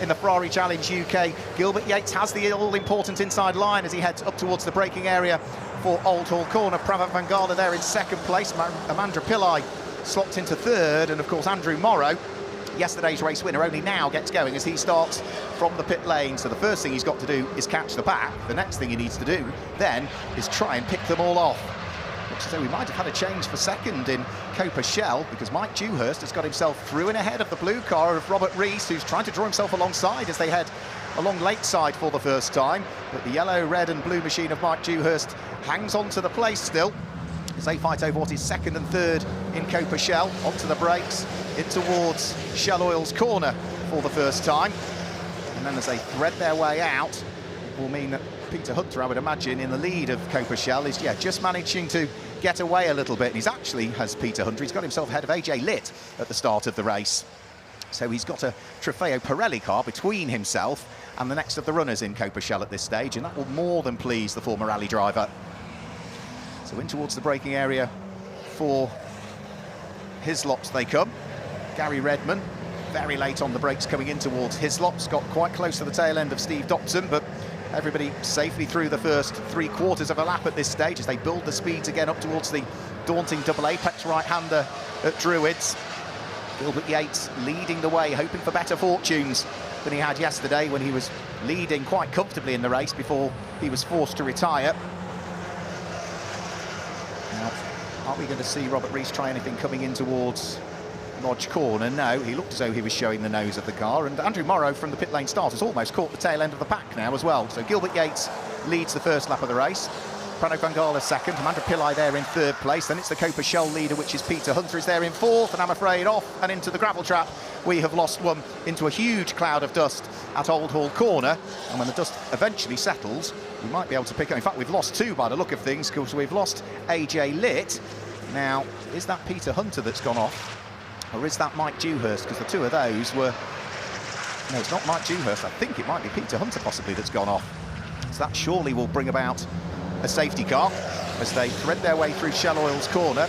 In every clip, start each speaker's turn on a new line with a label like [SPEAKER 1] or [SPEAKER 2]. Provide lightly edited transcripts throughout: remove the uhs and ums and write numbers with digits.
[SPEAKER 1] In the Ferrari Challenge UK, Gilbert Yates has the all-important inside line as he heads up towards the braking area for Oulton Park. Pravat van Gala there in second place. Amanda Pillai slopped into third, and of course Andrew Morrow, yesterday's race winner, only now gets going as he starts from the pit lane. So the first thing he's got to do is catch the pack. The next thing he needs to do then is try and pick them all off. So we might have had a change for second in Coppa Shell, because Mike Dewhurst has got himself through and ahead of the blue car of Robert Rees, who's trying to draw himself alongside as they head along Lakeside for the first time. But the yellow, red and blue machine of Mike Dewhurst hangs on to the place still as they fight over what is second and third in Coppa Shell. Onto the brakes, in towards Shell Oil's corner for the first time. And then as they thread their way out, it will mean that Peter Hunter, I would imagine, in the lead of Coppa Shell, is just managing to get away a little bit. And he's actually, has Peter Hunter, he's got himself ahead of AJ Litt at the start of the race. So he's got a Trofeo Pirelli car between himself and the next of the runners in Coppa Shell at this stage, and that will more than please the former rally driver. So in towards the braking area for Hislops they come. Gary Redman very late on the brakes coming in towards Hislops, got quite close to the tail end of Steve Dobson, but everybody safely through the first 3/4 of a lap at this stage as they build the speeds again up towards the daunting double apex right-hander at Druids. Gilbert Yates leading the way, hoping for better fortunes than he had yesterday when he was leading quite comfortably in the race before he was forced to retire. Now, are we going to see Robert Rees try anything coming in towards Lodge Corner? No, he looked as though he was showing the nose of the car, and Andrew Morrow from the pit lane start has almost caught the tail end of the pack now as well. So Gilbert Yates leads the first lap of the race. Pravat van Gala second, Amanda Pillai there in third place. Then it's the Coppa Shell leader, which is Peter Hunter, is there in fourth, and I'm afraid off and into the gravel trap. We have lost one into a huge cloud of dust at Old Hall Corner, and when the dust eventually settles, we might be able to pick up. In fact, we've lost two by the look of things, because we've lost AJ Litt. Now, is that Peter Hunter that's gone off, or is that Mike Dewhurst? Because the two of those were... No, it's not Mike Dewhurst. I think it might be Peter Hunter possibly that's gone off. So that surely will bring about a safety car as they thread their way through Shell Oil's corner.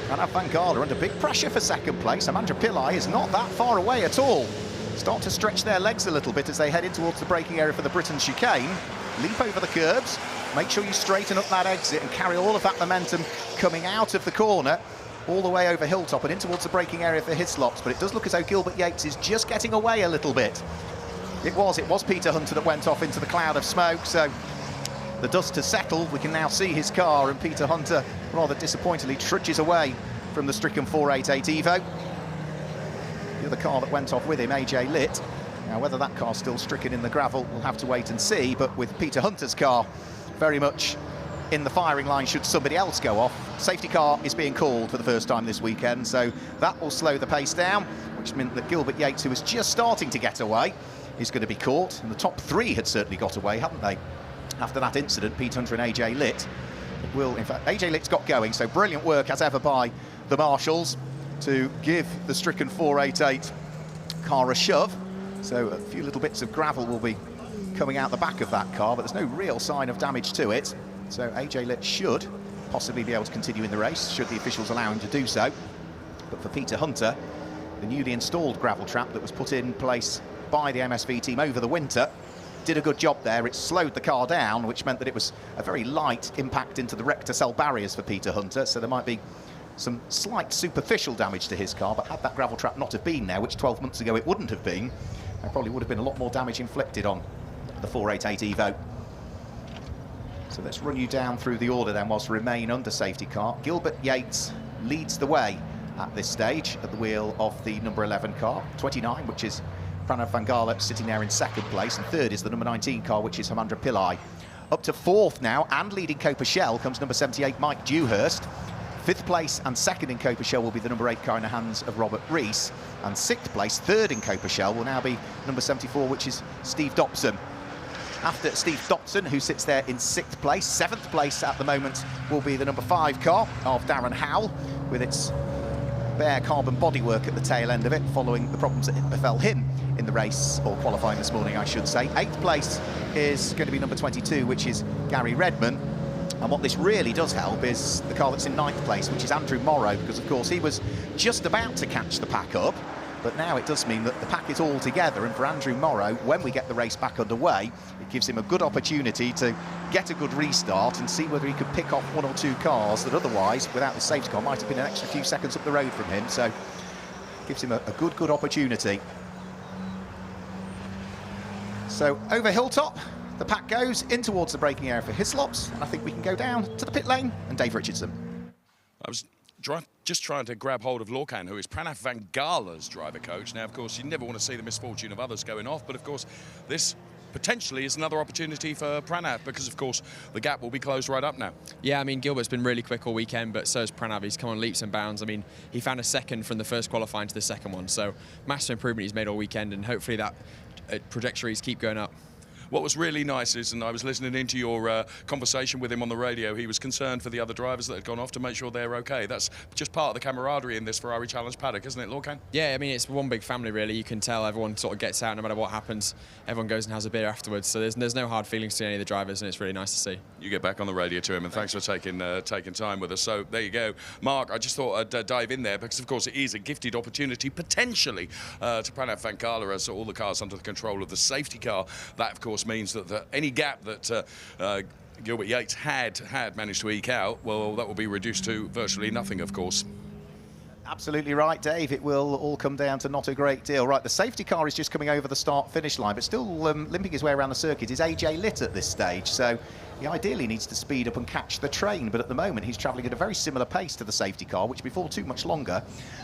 [SPEAKER 1] Pravat van Gala under big pressure for second place. Amanda Pillai is not that far away at all. Start to stretch their legs a little bit as they head in towards the braking area for the Britain chicane. Leap over the curbs. Make sure you straighten up that exit and carry all of that momentum coming out of the corner all the way over Hilltop and in towards the braking area for Hislops. But it does look as though Gilbert Yates is just getting away a little bit. It was Peter Hunter that went off into the cloud of smoke, so the dust has settled. We can now see his car, and Peter Hunter rather disappointingly trudges away from the stricken 488 Evo. The other car that went off with him, AJ Litt. Now, whether that car's still stricken in the gravel, we'll have to wait and see, but with Peter Hunter's car very much in the firing line should somebody else go off. Safety car is being called for the first time this weekend, so that will slow the pace down, which meant that Gilbert Yates, who was just starting to get away, is going to be caught. And the top three had certainly got away, hadn't they? After that incident, Pete Hunter and AJ Litt will, in fact, AJ Litt's got going, so brilliant work as ever by the marshals to give the stricken 488 car a shove. So a few little bits of gravel will be coming out the back of that car, but there's no real sign of damage to it. So AJ Litt should possibly be able to continue in the race, should the officials allow him to do so. But for Peter Hunter, the newly installed gravel trap that was put in place by the MSV team over the winter did a good job there. It slowed the car down, which meant that it was a very light impact into the rector cell barriers for Peter Hunter, so there might be some slight superficial damage to his car, but had that gravel trap not have been there, which 12 months ago it wouldn't have been, there probably would have been a lot more damage inflicted on the 488 Evo. So let's run you down through the order then whilst we remain under safety car. Gilbert Yates leads the way at this stage at the wheel of the number 11 car, 29, which is Pravat van Gala sitting there in second place, and third is the number 19 car, which is Amanda Pillai. Up to fourth now, and leading Coppa Shell, comes number 78, Mike Dewhurst. Fifth place and second in Coppa Shell will be the number 8 car in the hands of Robert Rees. And sixth place, third in Coppa Shell, will now be number 74, which is Steve Dobson. After Steve Dobson, who sits there in sixth place, seventh place at the moment will be the number 5 car of Darren Howell, with its bare carbon bodywork at the tail end of it, following the problems that befell him in the race, or qualifying this morning, I should say. Eighth place is going to be number 22, which is Gary Redman. And what this really does help is the car that's in ninth place, which is Andrew Morrow, because of course he was just about to catch the pack up, But now it does mean that the pack is all together, and for Andrew Morrow, when we get the race back underway, it gives him a good opportunity to get a good restart and see whether he could pick off 1 or 2 cars that otherwise, without the safety car, might have been an extra few seconds up the road from him. So gives him a good opportunity. So over Hilltop, the pack goes in towards the braking area for Hislops, and I think we can go down to the pit lane and Dave Richardson.
[SPEAKER 2] I was just trying to grab hold of Lorcan, who is Pranav Van Gala's driver coach. Now, of course, you never want to see the misfortune of others going off, but of course, this potentially is another opportunity for Pranav, because of course the gap will be closed right up now.
[SPEAKER 3] Yeah, I mean, Gilbert's been really quick all weekend, but so has Pranav. He's come on leaps and bounds. I mean, he found a second from the first qualifying to the second one, so massive improvement he's made all weekend, and hopefully that trajectories keep going up.
[SPEAKER 2] What was really nice is, and I was listening into your conversation with him on the radio, he was concerned for the other drivers that had gone off to make sure they're okay. That's just part of the camaraderie in this Ferrari Challenge paddock, isn't it, Lorcan?
[SPEAKER 3] Yeah, I mean, it's one big family, really. You can tell everyone sort of gets out no matter what happens. Everyone goes and has a beer afterwards, so there's no hard feelings to any of the drivers, and it's really nice to see.
[SPEAKER 2] You get back on the radio to him, and thanks for taking time with us. So there you go. Mark, I just thought I'd dive in there, because of course it is a gifted opportunity, potentially, to Pranav Van Gala as all the cars under the control of the safety car. That, of course, means that any gap that Gilbert Yates had managed to eke out, well, that will be reduced to virtually nothing, of course.
[SPEAKER 1] Absolutely right, Dave. It will all come down to not a great deal. Right, the safety car is just coming over the start-finish line, but still limping his way around the circuit is AJ Litt at this stage, so he ideally needs to speed up and catch the train, but at the moment he's travelling at a very similar pace to the safety car, which before too much longer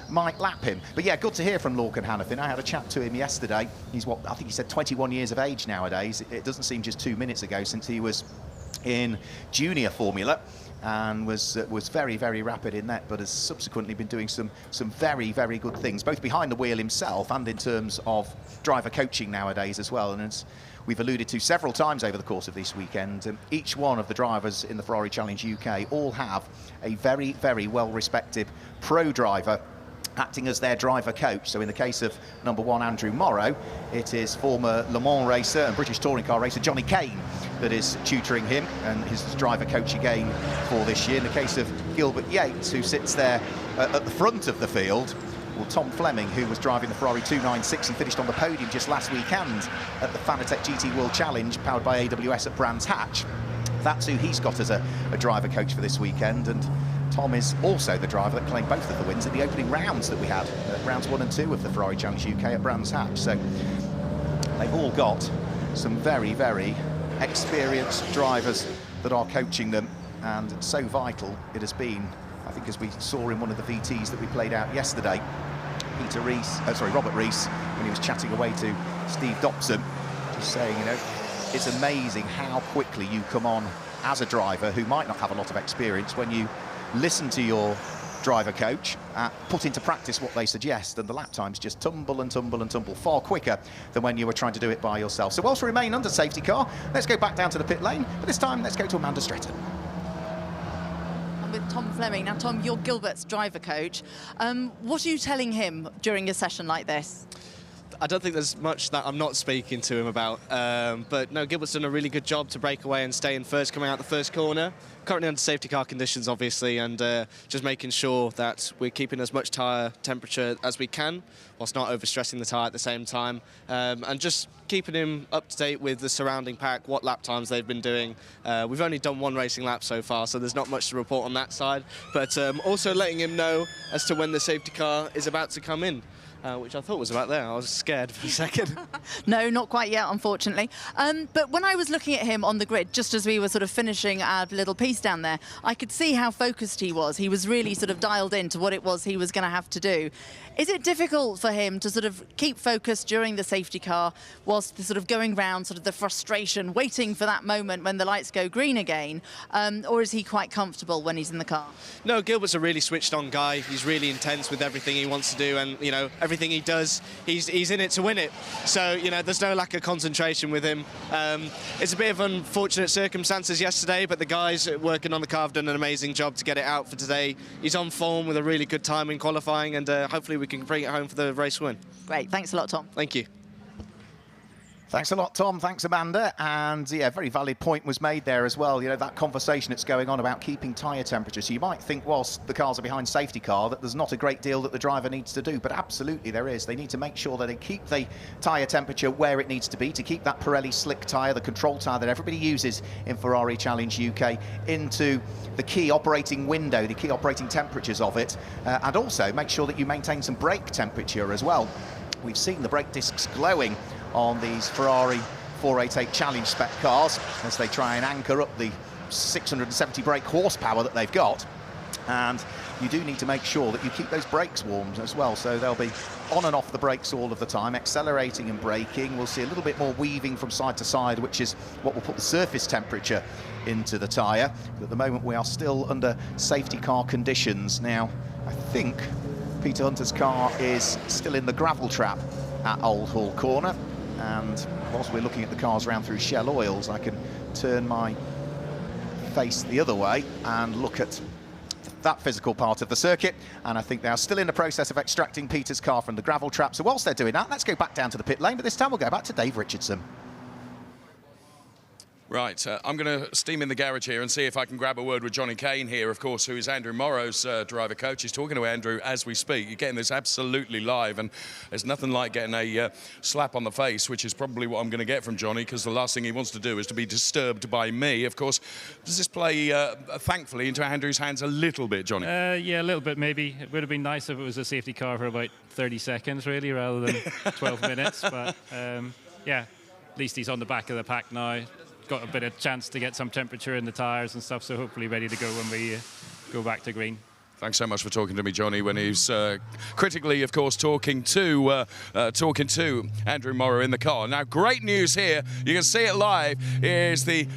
[SPEAKER 1] might lap him. But yeah, good to hear from Lorcan Hannafin. I had a chat to him yesterday. He's what, I think he said 21 years of age nowadays. It doesn't seem just 2 minutes ago since he was in junior formula, and was very, very rapid in that, but has subsequently been doing some very, very good things, both behind the wheel himself and in terms of driver coaching nowadays as well. And as we've alluded to several times over the course of this weekend, each one of the drivers in the Ferrari Challenge UK all have a very, very well-respected pro driver acting as their driver coach. So in the case of number 1, Andrew Morrow, it is former Le Mans racer and British touring car racer Johnny Kane that is tutoring him and his driver coach again for this year. In the case of Gilbert Yates, who sits there at the front of the field, well, Tom Fleming, who was driving the Ferrari 296 and finished on the podium just last weekend at the Fanatec GT World Challenge powered by AWS at Brands Hatch. That's who he's got as a driver coach for this weekend, and Tom is also the driver that claimed both of the wins in the opening rounds that we had, rounds 1 and 2 of the Ferrari Challenge UK at Brands Hatch. So they've all got some very, very experienced drivers that are coaching them, and so vital it has been, I think, as we saw in one of the VTs that we played out yesterday. Robert Rees, when he was chatting away to Steve Dobson, just saying, you know, it's amazing how quickly you come on as a driver who might not have a lot of experience when you listen to your driver coach, put into practice what they suggest, and the lap times just tumble and tumble and tumble far quicker than when you were trying to do it by yourself. So whilst we remain under safety car, let's go back down to the pit lane, but this time let's go to Amanda Stretton.
[SPEAKER 4] I'm with Tom Fleming. Now, Tom, you're Gilbert's driver coach. What are you telling him during a session like this?
[SPEAKER 5] I don't think there's much that I'm not speaking to him about, but no, Gilbert's done a really good job to break away and stay in first, coming out the first corner. Currently under safety car conditions, obviously, and just making sure that we're keeping as much tyre temperature as we can, whilst not overstressing the tyre at the same time, and just keeping him up to date with the surrounding pack, what lap times they've been doing. We've only done 1 racing lap so far, so there's not much to report on that side, but also letting him know as to when the safety car is about to come in. Which I thought was about there. I was scared for a second.
[SPEAKER 4] No, not quite yet, unfortunately. But when I was looking at him on the grid, just as we were sort of finishing our little piece down there, I could see how focused he was. He was really sort of dialed in to what it was he was going to have to do. Is it difficult for him to sort of keep focused during the safety car whilst sort of going round sort of the frustration, waiting for that moment when the lights go green again? Or is he quite comfortable when he's in the car?
[SPEAKER 5] No, Gilbert's a really switched on guy. He's really intense with everything he wants to do, and, you know, everything he does, he's in it to win it. So, you know, there's no lack of concentration with him. It's a bit of unfortunate circumstances yesterday, but the guys working on the car have done an amazing job to get it out for today. He's on form with a really good time in qualifying, and hopefully we can bring it home for the race win.
[SPEAKER 4] Great, thanks a lot, Tom.
[SPEAKER 5] Thank you.
[SPEAKER 1] Thanks a lot, Tom. Thanks, Amanda. And yeah, very valid point was made there as well. You know, that conversation that's going on about keeping tyre temperature. So you might think, whilst the cars are behind safety car, that there's not a great deal that the driver needs to do. But absolutely there is. They need to make sure that they keep the tyre temperature where it needs to be, to keep that Pirelli slick tyre, the control tyre that everybody uses in Ferrari Challenge UK, into the key operating window, the key operating temperatures of it. And also make sure that you maintain some brake temperature as well. We've seen the brake discs glowing on these Ferrari 488 Challenge spec cars as they try and anchor up the 670 brake horsepower that they've got. And you do need to make sure that you keep those brakes warm as well, so they'll be on and off the brakes all of the time, accelerating and braking. We'll see a little bit more weaving from side to side, which is what will put the surface temperature into the tyre. But at the moment we are still under safety car conditions. Now, I think Peter Hunter's car is still in the gravel trap at Old Hall Corner. And whilst we're looking at the cars round through Shell Oils, I can turn my face the other way and look at that physical part of the circuit. And I think they are still in the process of extracting Peter's car from the gravel trap. So whilst they're doing that, let's go back down to the pit lane. But this time we'll go back to Dave Richardson.
[SPEAKER 2] Right, I'm going to steam in the garage here and see if I can grab a word with Johnny Kane here, of course, who is Andrew Morrow's driver coach. He's talking to Andrew as we speak. You're getting this absolutely live, and there's nothing like getting a slap on the face, which is probably what I'm going to get from Johnny, because the last thing he wants to do is to be disturbed by me. Of course, does this play, thankfully, into Andrew's hands a little bit, Johnny?
[SPEAKER 6] Yeah, a little bit maybe. It would have been nice if it was a safety car for about 30 seconds, really, rather than 12 minutes. But, yeah, at least he's on the back of the pack now. Got a bit of chance to get some temperature in the tyres and stuff, so hopefully ready to go when we go back to green.
[SPEAKER 2] Thanks so much for talking to me, Johnny, when he's critically, of course, talking to Andrew Morrow in the car. Now, great news here, you can see it live, is the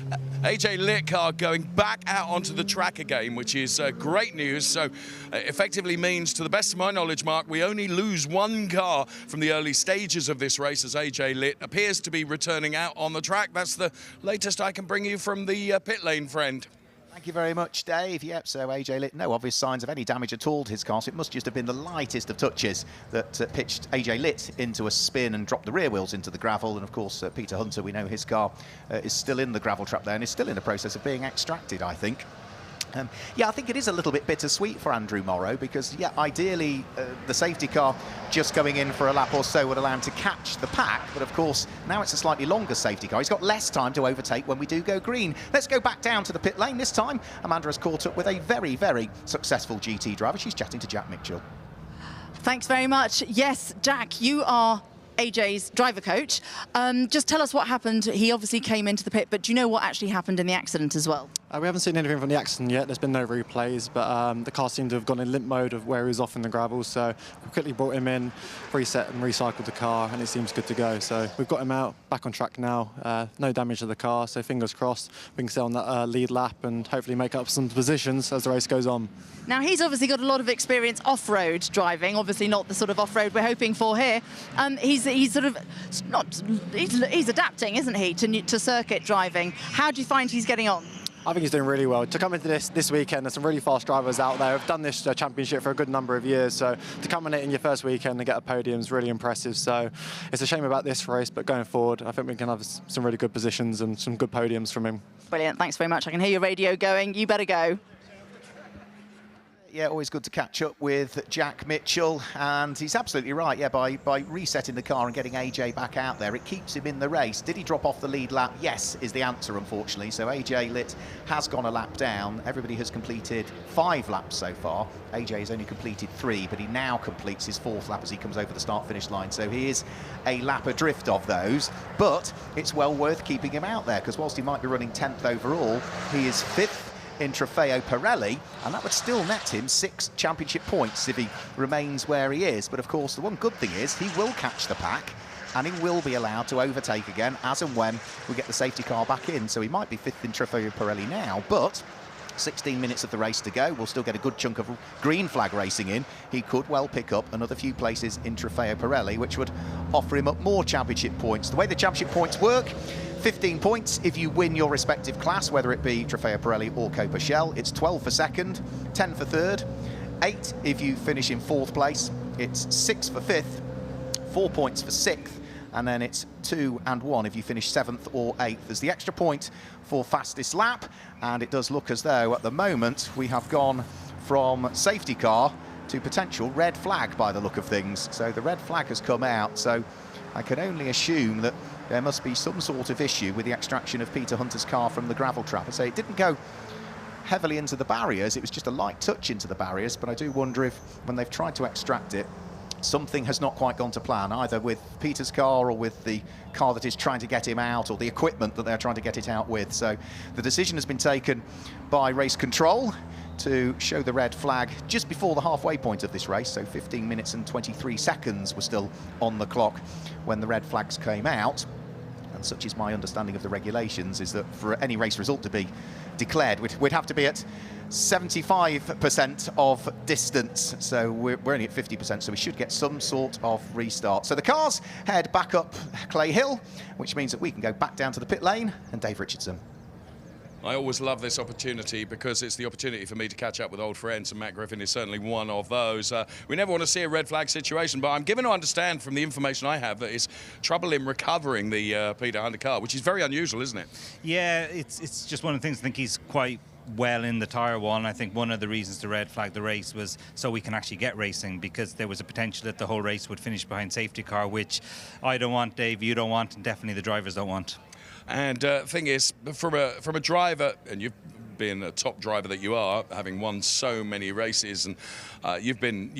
[SPEAKER 2] AJ Litt car going back out onto the track again, which is great news. So effectively means, to the best of my knowledge, Mark, we only lose one car from the early stages of this race as AJ Litt appears to be returning out on the track. That's the latest I can bring you from the pit lane, friend.
[SPEAKER 1] Thank you very much, Dave. Yep, so AJ Litt, no obvious signs of any damage at all to his car, so it must just have been the lightest of touches that pitched AJ Litt into a spin and dropped the rear wheels into the gravel. And of course, Peter Hunter, we know his car is still in the gravel trap there and is still in the process of being extracted, I think. Yeah, I think it is a little bit bittersweet for Andrew Morrow because, yeah, ideally the safety car just going in for a lap or so would allow him to catch the pack. But of course, now it's a slightly longer safety car. He's got less time to overtake when we do go green. Let's go back down to the pit lane. This time, Amanda has caught up with a very, very successful GT driver. She's chatting to Jack Mitchell.
[SPEAKER 4] Thanks very much. Yes, Jack, you are AJ's driver coach. Just tell us what happened. He obviously came into the pit, but do you know what actually happened in the accident as well?
[SPEAKER 7] We haven't seen anything from the accident yet. There's been no replays, but the car seemed to have gone in limp mode of where he was off in the gravel. So we quickly brought him in, reset and recycled the car, and it seems good to go. So we've got him out, back on track now. No damage to the car, so fingers crossed we can stay on that lead lap and hopefully make up some positions as the race goes on.
[SPEAKER 4] Now, he's obviously got a lot of experience off-road driving, obviously not the sort of off-road we're hoping for here. He's adapting, isn't he, to circuit driving. How do you find he's getting on?
[SPEAKER 7] I think he's doing really well. To come into this weekend, there's some really fast drivers out there. I've done this championship for a good number of years, so to come in it in your first weekend and get a podium is really impressive. So it's a shame about this race, but going forward, I think we can have some really good positions and some good podiums from him.
[SPEAKER 4] Brilliant, thanks very much. I can hear your radio going. You better go.
[SPEAKER 1] Yeah, always good to catch up with Jack Mitchell, and he's absolutely right. Yeah, by resetting the car and getting AJ back out there, it keeps him in the race. Did he drop off the lead lap? Yes, is the answer, unfortunately. So AJ Litt has gone a lap down. Everybody has completed 5 laps so far. AJ has only completed 3, but he now completes his 4th lap as he comes over the start-finish line. So he is a lap adrift of those, but it's well worth keeping him out there because whilst he might be running 10th overall, he is 5th in Trofeo Pirelli, and that would still net him 6 championship points if he remains where he is. But of course, the one good thing is he will catch the pack and he will be allowed to overtake again as and when we get the safety car back in. So he might be 5th in Trofeo Pirelli now, but 16 minutes of the race to go. We'll still get a good chunk of green flag racing in. He could well pick up another few places in Trofeo Pirelli, which would offer him up more championship points. The way the championship points work, 15 points if you win your respective class, whether it be Trofeo Pirelli or Coppa Shell. It's 12 for second, 10 for third, 8 if you finish in 4th place. It's 6 for 5th, 4 points for 6th, and then it's 2 and 1 if you finish 7th or 8th. There's the extra point for fastest lap, and it does look as though at the moment we have gone from safety car to potential red flag by the look of things. So the red flag has come out, so I can only assume that there must be some sort of issue with the extraction of Peter Hunter's car from the gravel trap. I say it didn't go heavily into the barriers, it was just a light touch into the barriers, but I do wonder if when they've tried to extract it, something has not quite gone to plan, either with Peter's car or with the car that is trying to get him out, or the equipment that they're trying to get it out with. So the decision has been taken by race control to show the red flag just before the halfway point of this race. So 15 minutes and 23 seconds were still on the clock when the red flags came out. And such is my understanding of the regulations, is that for any race result to be declared, we'd have to be at 75% of distance. So we're only at 50%, so we should get some sort of restart. So the cars head back up Clay Hill, which means that we can go back down to the pit lane and Dave Richardson.
[SPEAKER 2] I always love this opportunity because it's the opportunity for me to catch up with old friends, and Matt Griffin is certainly one of those. We never want to see a red flag situation, but I'm given to understand from the information I have that it's trouble in recovering the Peter Hunter car, which is very unusual, isn't it?
[SPEAKER 8] Yeah, it's just one of the things. I think he's quite well in the tyre wall, and I think one of the reasons to red flag the race was so we can actually get racing, because there was a potential that the whole race would finish behind safety car, which I don't want, Dave, you don't want, and definitely the drivers don't want.
[SPEAKER 2] And thing is, from a driver, and you've been a top driver that you are, having won so many races, and you've been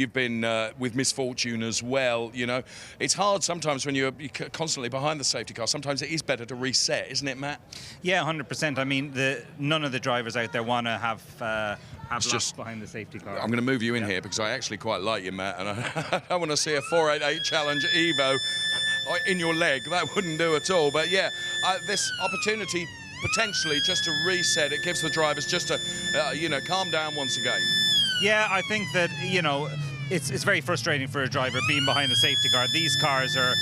[SPEAKER 2] with misfortune as well. You know, it's hard sometimes when you're constantly behind the safety car. Sometimes it is better to reset, isn't it, Matt? Yeah, 100%. I mean, none of the drivers out there want to have just behind the safety car. I'm going to move you in here because I actually quite like you, Matt, and I want to see a 488 Challenge Evo in your leg. That wouldn't do at all. But yeah, this opportunity potentially just to reset, it gives the drivers just to calm down once again. Yeah, I think that it's very frustrating for a driver being behind the safety car. These cars are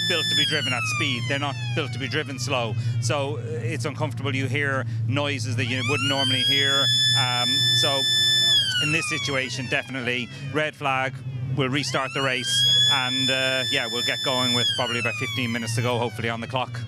[SPEAKER 2] built to be driven at speed. They're not built to be driven slow, so it's uncomfortable. You hear noises that you wouldn't normally hear. So in this situation, definitely red flag. We'll restart the race, and we'll get going with probably about 15 minutes to go, hopefully, on the clock.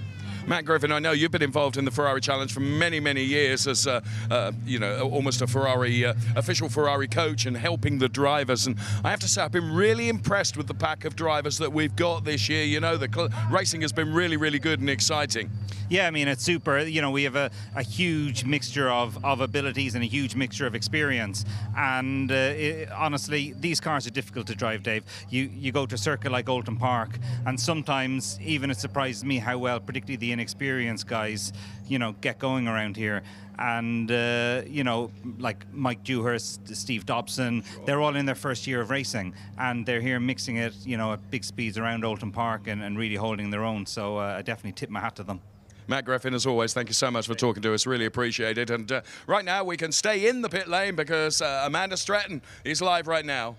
[SPEAKER 2] Matt Griffin, I know you've been involved in the Ferrari Challenge for many, many years as, almost a Ferrari, official Ferrari coach and helping the drivers. And I have to say, I've been really impressed with the pack of drivers that we've got this year. You know, the racing has been really, really good and exciting. Yeah, I mean, it's super. You know, we have a huge mixture of abilities and a huge mixture of experience. And honestly, these cars are difficult to drive, Dave. You go to a circuit like Oulton Park, and sometimes even it surprises me how well, particularly the inexperienced guys, get going around here. And, like Mike Dewhurst, Steve Dobson, they're all in their first year of racing, and they're here mixing it, at big speeds around Oulton Park and really holding their own. So I definitely tip my hat to them. Matt Griffin, as always, thank you so much for talking to us. Really appreciate it. And right now we can stay in the pit lane because Amanda Stratton is live right now.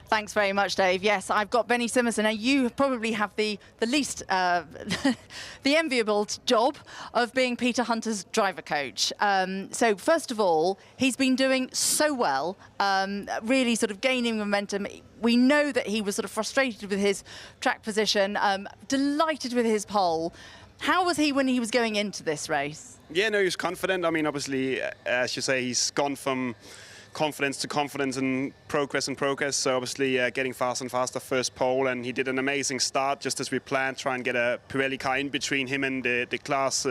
[SPEAKER 4] Thanks very much, Dave. Yes, I've got Benny Simerson. Now, you probably have the least, the enviable job of being Peter Hunter's driver coach. So, first of all, he's been doing so well, really sort of gaining momentum. We know that he was sort of frustrated with his track position, delighted with his pole. How was he when he was going into this race?
[SPEAKER 9] Yeah, no, he was confident. I mean, obviously, as you say, he's gone from confidence to confidence and progress. So obviously getting faster and faster first pole, and he did an amazing start just as we planned, try and get a Pirelli car in between him and the class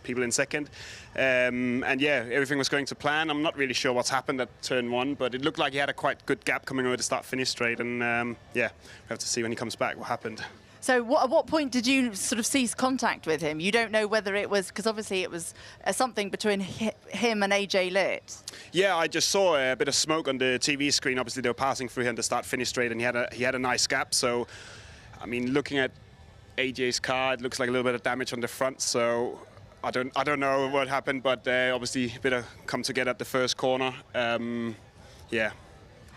[SPEAKER 9] people in second. And yeah, everything was going to plan. I'm not really sure what's happened at turn one, but it looked like he had a quite good gap coming over the start-finish straight, and yeah, we have to see when he comes back what happened.
[SPEAKER 4] So at what point did you sort of cease contact with him? You don't know whether it was, because obviously it was something between him and AJ Litt.
[SPEAKER 9] Yeah, I just saw a bit of smoke on the TV screen. Obviously they were passing through him to start-finish straight, and he had a nice gap. So, I mean, looking at AJ's car, it looks like a little bit of damage on the front. So I don't know what happened, but obviously a bit of come together at the first corner. Yeah.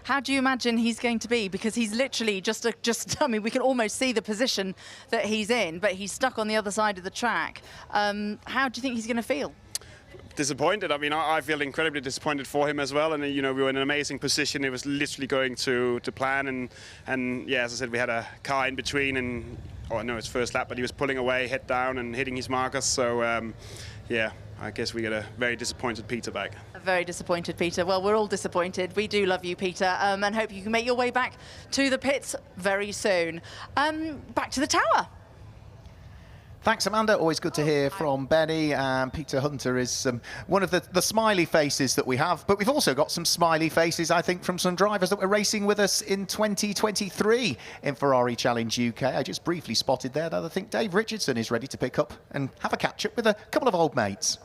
[SPEAKER 4] How do you imagine he's going to be? Because he's literally I mean, we can almost see the position that he's in, but he's stuck on the other side of the track. How do you think he's going to feel?
[SPEAKER 9] disappointed. I mean, I feel incredibly disappointed for him as well. And you know, we were in an amazing position. It was literally going to plan, and yeah, as I said, we had a car in between, and no, it's first lap, but he was pulling away, head down, and hitting his markers. So yeah, I guess we get a very disappointed Peter back.
[SPEAKER 4] A very disappointed Peter. Well, we're all disappointed. We do love you, Peter, and hope you can make your way back to the pits very soon. Back to the tower.
[SPEAKER 1] Thanks, Amanda. Always good to hear from Benny. Peter Hunter is one of the smiley faces that we have, but we've also got some smiley faces, I think, from some drivers that were racing with us in 2023 in Ferrari Challenge UK. I just briefly spotted there that I think Dave Richardson is ready to pick up and have a catch-up with a couple of old mates.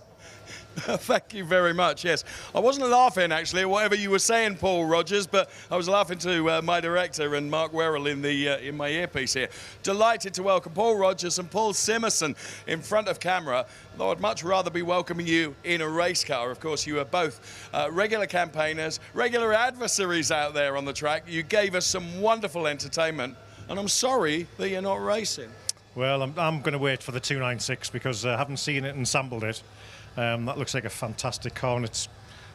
[SPEAKER 2] Thank you very much. Yes, I wasn't laughing actually at whatever you were saying, Paul Rogers, but I was laughing to my director and Mark Werrell in my earpiece here. Delighted to welcome Paul Rogers and Paul Simerson in front of camera. Though I'd much rather be welcoming you in a race car. Of course, you are both regular campaigners, regular adversaries out there on the track. You gave us some wonderful entertainment, and I'm sorry that you're not racing.
[SPEAKER 10] Well, I'm going to wait for the 296 because I haven't seen it and sampled it. That looks like a fantastic car, and it's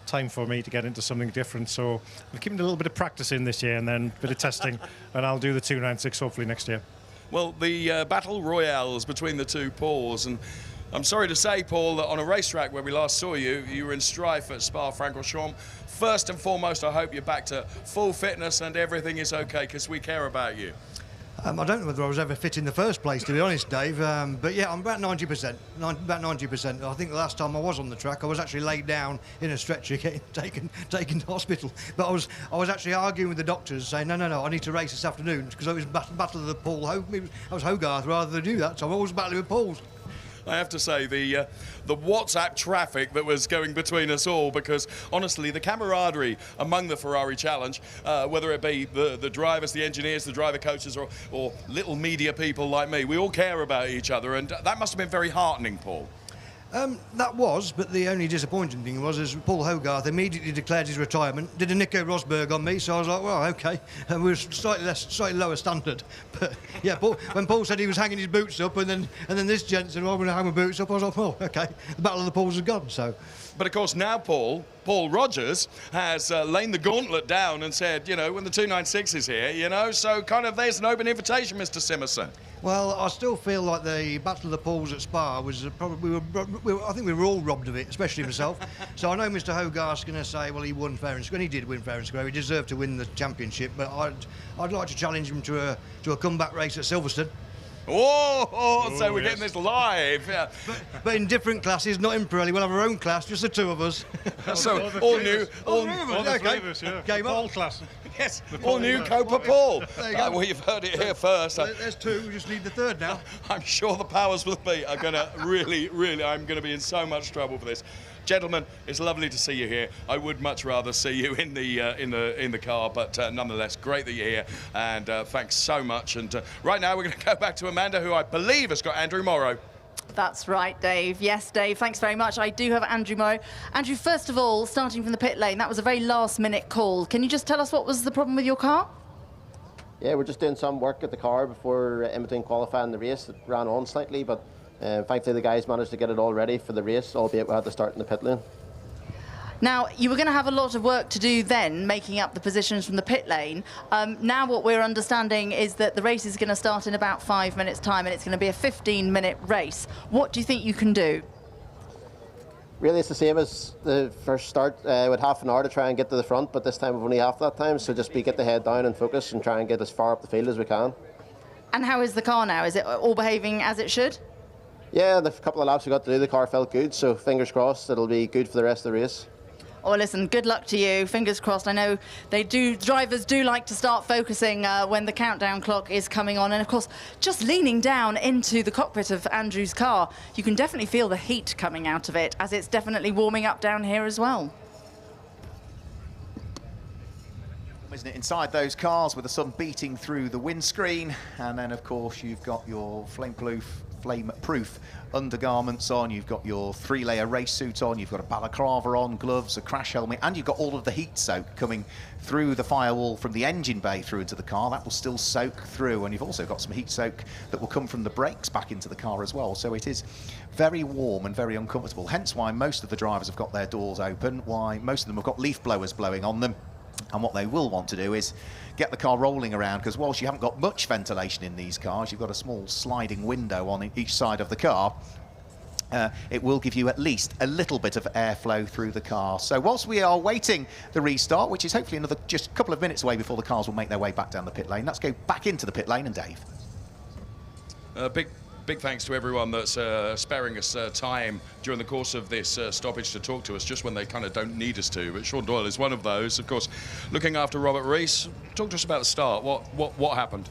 [SPEAKER 10] time for me to get into something different. So I'm keeping a little bit of practice in this year and then a bit of testing, and I'll do the 296 hopefully next year.
[SPEAKER 2] Well, the battle royales between the two Pauls, and I'm sorry to say, Paul, that on a racetrack where we last saw you, you were in strife at Spa-Francorchamps. First and foremost, I hope you're back to full fitness and everything is okay, because we care about you.
[SPEAKER 11] I don't know whether I was ever fit in the first place, to be honest, Dave. But yeah, I'm about 90%. About 90%. I think the last time I was on the track, I was actually laid down in a stretcher, getting taken to hospital. But I was actually arguing with the doctors, saying, no, I need to race this afternoon, because it was battle of the Paul. I was Hogarth rather than do that, so I'm always battling with Pauls.
[SPEAKER 2] I have to say, the WhatsApp traffic that was going between us all, because honestly, the camaraderie among the Ferrari Challenge, whether it be the drivers, the engineers, the driver coaches, or little media people like me, we all care about each other, and that must have been very heartening, Paul.
[SPEAKER 11] That was, but the only disappointing thing was Paul Hogarth immediately declared his retirement, did a Nico Rosberg on me, so I was like, well, OK. And we were slightly lower standard. But yeah, when Paul said he was hanging his boots up, and then this gent said, well, I'm going to hang my boots up, I was like, oh, OK, the battle of the Pauls is gone, so.
[SPEAKER 2] But of course now Paul Rogers has laid the gauntlet down and said, you know, when the 296 is here, you know, so kind of there's an open invitation, Mr. Simerson.
[SPEAKER 11] Well, I still feel like the Battle of the Pauls at Spa was probably, I think we were all robbed of it, especially myself. So I know Mr. Hogarth's going to say, well, he won fair and square, and he did win fair and square, he deserved to win the championship, but I'd like to challenge him to a comeback race at Silverstone.
[SPEAKER 2] So we're getting this live. Yeah.
[SPEAKER 11] But in different classes, not in Pirelli. We'll have our own class, just the two of us.
[SPEAKER 2] So all new, all
[SPEAKER 11] Game
[SPEAKER 10] all class.
[SPEAKER 2] Yes, all new Coppa Paul. Well, you've heard it here first.
[SPEAKER 11] There's two. We just need the third now.
[SPEAKER 2] I'm sure the powers with me are going to really, I'm going to be in so much trouble for this. Gentlemen, it's lovely to see you here. I would much rather see you in the car, but nonetheless, great that you're here, and thanks so much. And right now, we're going to go back to Amanda, who I believe has got Andrew Morrow.
[SPEAKER 4] That's right, Dave. Yes, Dave, thanks very much. I do have Andrew Morrow. Andrew, first of all, starting from the pit lane, that was a very last-minute call. Can you just tell us what was the problem with your car?
[SPEAKER 12] Yeah, we're just doing some work at the car before in between qualifying the race. It ran on slightly, but thankfully the guys managed to get it all ready for the race, albeit we had to start in the pit lane.
[SPEAKER 4] Now, you were going to have a lot of work to do then, making up the positions from the pit lane. Now what we're understanding is that the race is going to start in about 5 minutes' time, and it's going to be a 15-minute race. What do you think you can do?
[SPEAKER 12] Really, it's the same as the first start, with half an hour to try and get to the front, but this time we've only half that time, so just get the head down and focus and try and get as far up the field as we can. And
[SPEAKER 4] how is the car now? Is it all behaving as it should?
[SPEAKER 12] Yeah, the couple of laps we got to do, the car felt good, so fingers crossed it'll be good for the rest of the race.
[SPEAKER 4] Oh, listen, good luck to you. Fingers crossed. I know drivers do like to start focusing when the countdown clock is coming on. And of course, just leaning down into the cockpit of Andrew's car, you can definitely feel the heat coming out of it, as it's definitely warming up down here as well.
[SPEAKER 1] isn't it, inside those cars with the sun beating through the windscreen. And then, of course, you've got your flame-proof undergarments on, you've got your 3-layer race suit on, you've got a balaclava on, gloves, a crash helmet, and you've got all of the heat soak coming through the firewall from the engine bay through into the car. That will still soak through, and you've also got some heat soak that will come from the brakes back into the car as well. So it is very warm and very uncomfortable, hence why most of the drivers have got their doors open, why most of them have got leaf blowers blowing on them. And what they will want to do is get the car rolling around, because whilst you haven't got much ventilation in these cars, you've got a small sliding window on each side of the car. It will give you at least a little bit of airflow through the car. So whilst we are waiting the restart, which is hopefully another just a couple of minutes away before the cars will make their way back down the pit lane, let's go back into the pit lane and Dave.
[SPEAKER 2] Big thanks to everyone that's sparing us time during the course of this stoppage to talk to us just when they kind of don't need us to. But Sean Doyle is one of those, of course, looking after Robert Rees. Talk to us about the start. What happened?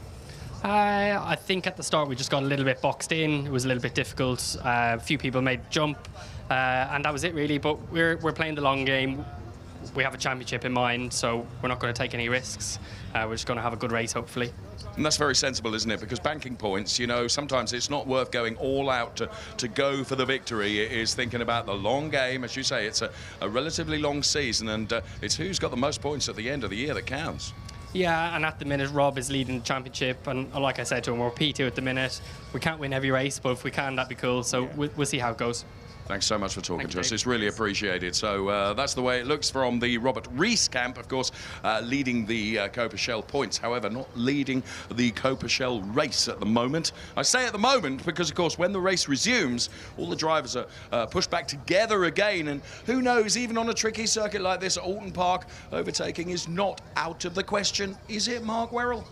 [SPEAKER 13] I think at the start we just got a little bit boxed in. It was a little bit difficult. A few people made the jump, and that was it really. But we're playing the long game. We have a championship in mind, so we're not going to take any risks. We're just going to have a good race, hopefully.
[SPEAKER 2] And that's very sensible, isn't it? Because banking points, you know, sometimes it's not worth going all out to go for the victory. It is thinking about the long game. As you say, it's a relatively long season, and it's who's got the most points at the end of the year that counts.
[SPEAKER 13] Yeah, and at the minute, Rob is leading the championship, and like I said to him, we're P2 at the minute. We can't win every race, but if we can, that'd be cool. So we'll see how it goes.
[SPEAKER 2] Thanks so much for talking to us. It's really appreciated. So that's the way it looks from the Robert Rees camp, of course, leading the Coppa Shell points. However, not leading the Coppa Shell race at the moment. I say at the moment because, of course, when the race resumes, all the drivers are pushed back together again. And who knows, even on a tricky circuit like this at Oulton Park, overtaking is not out of the question. Is it, Mark Werrell?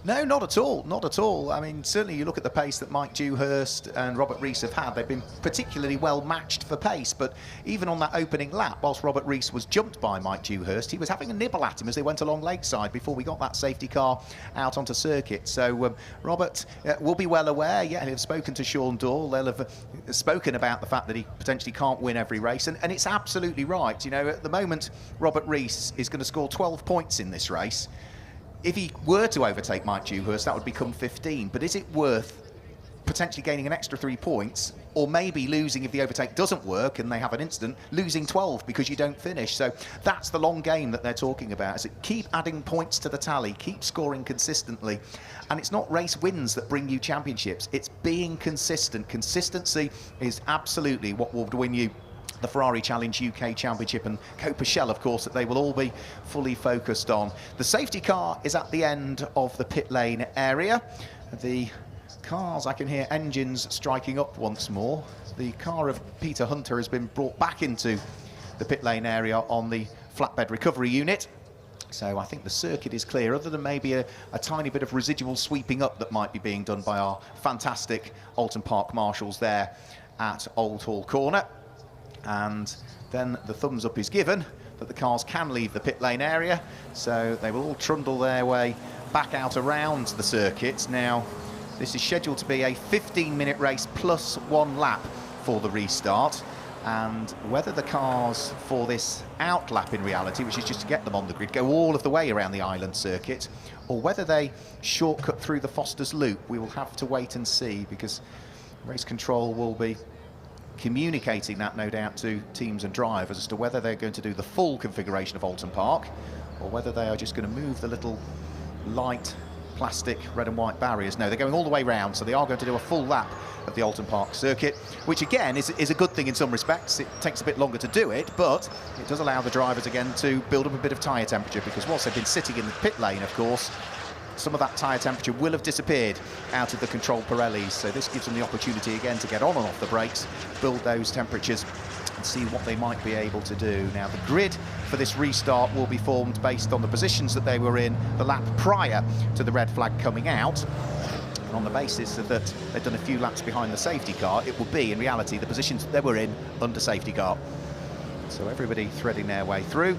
[SPEAKER 1] No, not at all, not at all. I mean, certainly you look at the pace that Mike Dewhurst and Robert Rees have had, they've been particularly well matched for pace, but even on that opening lap, whilst Robert Rees was jumped by Mike Dewhurst, he was having a nibble at him as they went along lakeside before we got that safety car out onto circuit. So Robert will be well aware, they've spoken to Sean Doyle, they'll have spoken about the fact that he potentially can't win every race, and it's absolutely right. You know, at the moment, Robert Rees is going to score 12 points in this race. If he were to overtake Mike Dewhurst, that would become 15. But is it worth potentially gaining an extra 3 points, or maybe losing if the overtake doesn't work and they have an incident, losing 12 because you don't finish? So that's the long game that they're talking about. Is it keep adding points to the tally, keep scoring consistently. And it's not race wins that bring you championships. It's being consistent. Consistency is absolutely what will win you the Ferrari Challenge UK Championship and Coppa Shell, of course, that they will all be fully focused on. The safety car is at the end of the pit lane area. The cars, I can hear engines striking up once more. The car of Peter Hunter has been brought back into the pit lane area on the flatbed recovery unit. So I think the circuit is clear, other than maybe a tiny bit of residual sweeping up that might be being done by our fantastic Oulton Park marshals there at Old Hall Corner. And then the thumbs up is given that the cars can leave the pit lane area, so they will all trundle their way back out around the circuit. Now, this is scheduled to be a 15-minute race plus 1 lap for the restart, and whether the cars for this out lap in reality, which is just to get them on the grid, go all of the way around the island circuit, or whether they shortcut through the Foster's Loop, we will have to wait and see, because race control will be communicating that, no doubt, to teams and drivers as to whether they're going to do the full configuration of Oulton Park or whether they are just going to move the little light plastic red and white barriers. No, they're going all the way round, so they are going to do a full lap of the Oulton Park circuit, which again is a good thing in some respects. It takes a bit longer to do it, but it does allow the drivers again to build up a bit of tyre temperature, because whilst they've been sitting in the pit lane, of course, some of that tyre temperature will have disappeared out of the controlled Pirellis, so this gives them the opportunity again to get on and off the brakes, build those temperatures and see what they might be able to do. Now, the grid for this restart will be formed based on the positions that they were in the lap prior to the red flag coming out. And on the basis that they've done a few laps behind the safety car, it will be, in reality, the positions that they were in under safety car. So everybody threading their way through.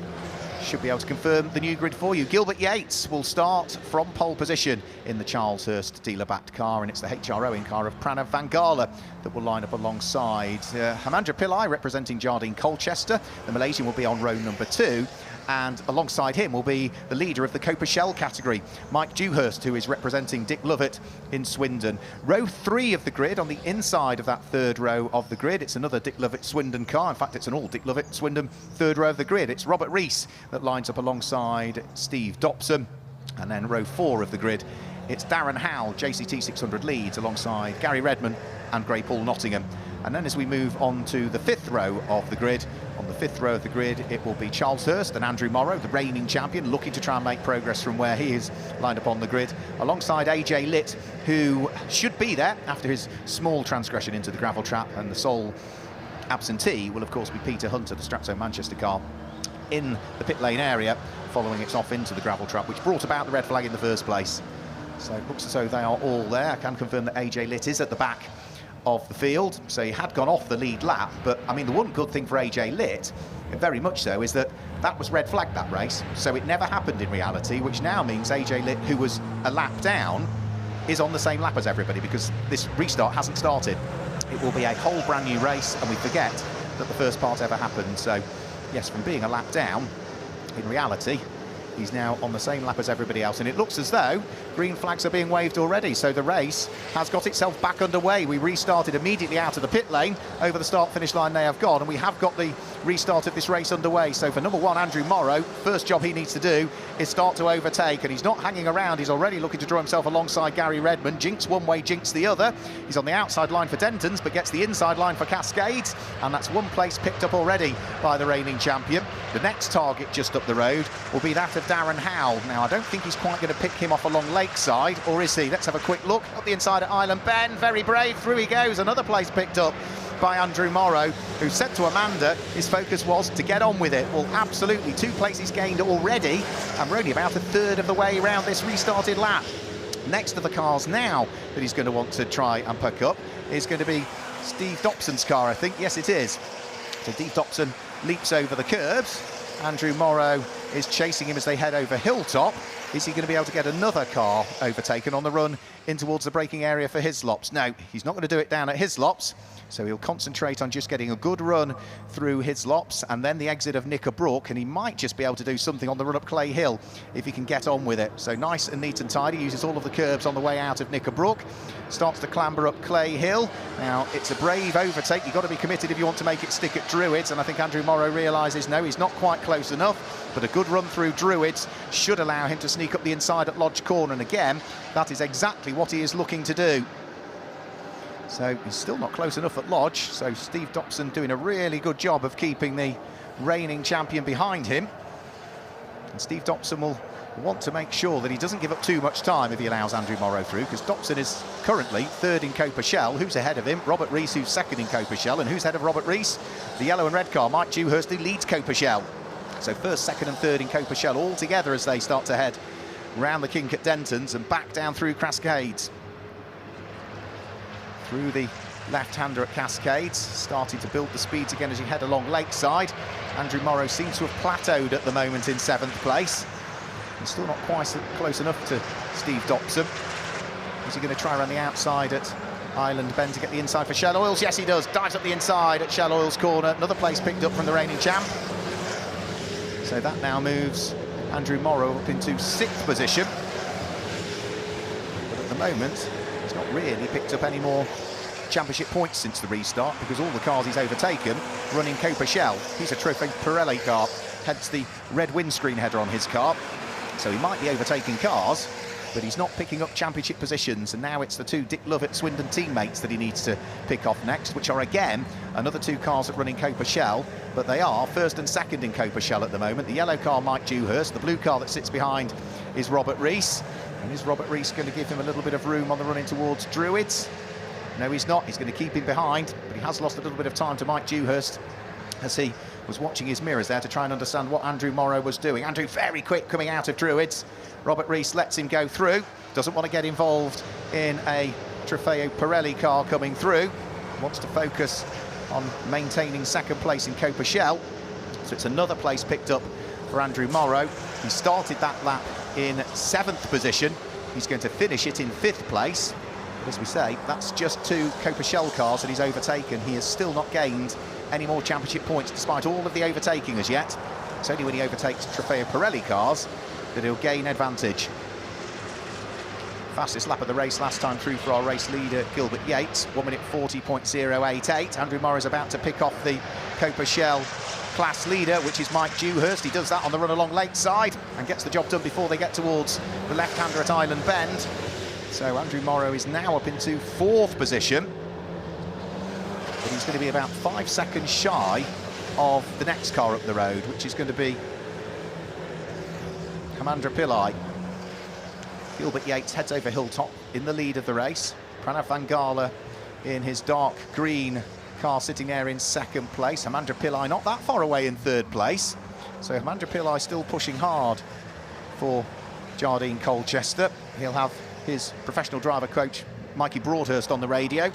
[SPEAKER 1] should be able to confirm the new grid for you. Gilbert Yates will start from pole position in the Charleshurst dealer-backed car, and it's the HRO-ing car of Pranav Vangala that will line up alongside Hamandra Pillai representing Jardine Colchester. The Malaysian will be on row number 2. And alongside him will be the leader of the Coppa Shell category, Mike Dewhurst, who is representing Dick Lovett in Swindon. Row 3 of the grid, on the inside of that third row of the grid, it's another Dick Lovett Swindon car. In fact, it's an all Dick Lovett Swindon third row of the grid. It's Robert Rees that lines up alongside Steve Dobson. And then row 4 of the grid, it's Darren Howell, JCT 600 Leeds, alongside Gary Redman and Grey Paul Nottingham. And then as we move on to the 5th row of the grid, on the 5th row of the grid, it will be Charleshurst and Andrew Morrow, the reigning champion, looking to try and make progress from where he is lined up on the grid, alongside AJ Litt, who should be there after his small transgression into the gravel trap, and the sole absentee will of course be Peter Hunter, the Stratso Manchester car, in the pit lane area, following its off into the gravel trap, which brought about the red flag in the first place. So it looks as though they are all there. I can confirm that AJ Litt is at the back of the field, so he had gone off the lead lap, but I mean the one good thing for AJ Litt, very much so, is that was red flagged, that race, so it never happened in reality, which now means AJ Litt, who was a lap down, is on the same lap as everybody, because this restart hasn't started. It will be a whole brand new race, and we forget that the first part ever happened. So yes, from being a lap down, in reality he's now on the same lap as everybody else, and it looks as though green flags are being waved already, so the race has got itself back underway. We restarted immediately out of the pit lane. Over the start-finish line they have gone, and we have got the restart of this race underway. So for number 1, Andrew Morrow, first job he needs to do is start to overtake, and he's not hanging around. He's already looking to draw himself alongside Gary Redman. Jinx one way, jinx the other. He's on the outside line for Dentons, but gets the inside line for Cascades, and that's one place picked up already by the reigning champion. The next target just up the road will be that of Darren Howell. Now, I don't think he's quite going to pick him off along Lakeside, or is he? Let's have a quick look. Up the inside at Island Bend, very brave, through he goes. Another place picked up by Andrew Morrow, who said to Amanda his focus was to get on with it. Well, absolutely, 2 places gained already, and we're only about a third of the way around this restarted lap. Next to the cars now that he's going to want to try and pick up is going to be Steve Dobson's car, I think. Yes, it is. So Steve Dobson leaps over the curbs. Andrew Morrow is chasing him as they head over Hilltop. Is he going to be able to get another car overtaken on the run in towards the braking area for Hislops? No, he's not going to do it down at Hislops, so he'll concentrate on just getting a good run through Hislops and then the exit of Knickerbrook, and he might just be able to do something on the run up Clay Hill if he can get on with it. So nice and neat and tidy, uses all of the curbs on the way out of Knickerbrook, starts to clamber up Clay Hill. Now, it's a brave overtake. You've got to be committed if you want to make it stick at Druids, and I think Andrew Morrow realises, no, he's not quite close enough, but a good run through Druids should allow him to sneak up the inside at Lodge Corner, and again, that is exactly what he is looking to do. So he's still not close enough at Lodge, so Steve Dobson doing a really good job of keeping the reigning champion behind him. And Steve Dobson will want to make sure that he doesn't give up too much time if he allows Andrew Morrow through, because Dobson is currently 3rd in Coppa Shell. Who's ahead of him? Robert Rees, who's 2nd in Coppa Shell. And who's ahead of Robert Rees? The yellow and red car, Mike Dewhurst, who leads Coppa Shell. So 1st, 2nd and 3rd in Coppa Shell all together as they start to head round the kink at Dentons and back down through Cascades. Through the left-hander at Cascades, starting to build the speeds again as you head along Lakeside. Andrew Morrow seems to have plateaued at the moment in 7th place. He's still not quite close enough to Steve Dobson. Is he going to try around the outside at Island Bend to get the inside for Shell Oils? Yes, he does. Dives up the inside at Shell Oils corner. Another place picked up from the reigning champ. So that now moves Andrew Morrow up into 6th position. But at the moment, he's not really picked up any more championship points since the restart, because all the cars he's overtaken run in Coppa Shell. He's a Trofeo Pirelli car, hence the red windscreen header on his car. So he might be overtaking cars, but he's not picking up championship positions, and now it's the 2 Dick Lovett Swindon teammates that he needs to pick off next, which are again another 2 cars that run in Coppa Shell, but they are 1st and 2nd in Coppa Shell at the moment. The yellow car, Mike Dewhurst. The blue car that sits behind is Robert Rees. And is Robert Rees going to give him a little bit of room on the run in towards Druids? No, he's not. He's going to keep him behind, but he has lost a little bit of time to Mike Dewhurst as he was watching his mirrors there to try and understand what Andrew Morrow was doing. Andrew very quick coming out of Druids. Robert Rees lets him go through. Doesn't want to get involved in a Trofeo Pirelli car coming through. Wants to focus on maintaining 2nd place in Coppa Shell. So it's another place picked up for Andrew Morrow. He started that lap in 7th position. He's going to finish it in 5th place. But as we say, that's just 2 Coppa Shell cars that he's overtaken. He has still not gained any more championship points despite all of the overtaking as yet. It's only when he overtakes Trofeo Pirelli cars that he'll gain advantage. Fastest lap of the race last time through for our race leader, Gilbert Yates, 1 minute 40.088. Andrew Morrow's about to pick off the Coppa Shell class leader, which is Mike Dewhurst. He does that on the run along late side and gets the job done before they get towards the left-hander at Island Bend. So Andrew Morrow is now up into 4th position. But he's going to be about 5 seconds shy of the next car up the road, which is going to be Hamandra Pillai. Gilbert Yates heads over Hilltop in the lead of the race. Pranav Vangala in his dark green car sitting there in 2nd place. Hamandra Pillai not that far away in 3rd place. So Hamandra Pillai still pushing hard for Jardine Colchester. He'll have his professional driver coach Mikey Broadhurst on the radio,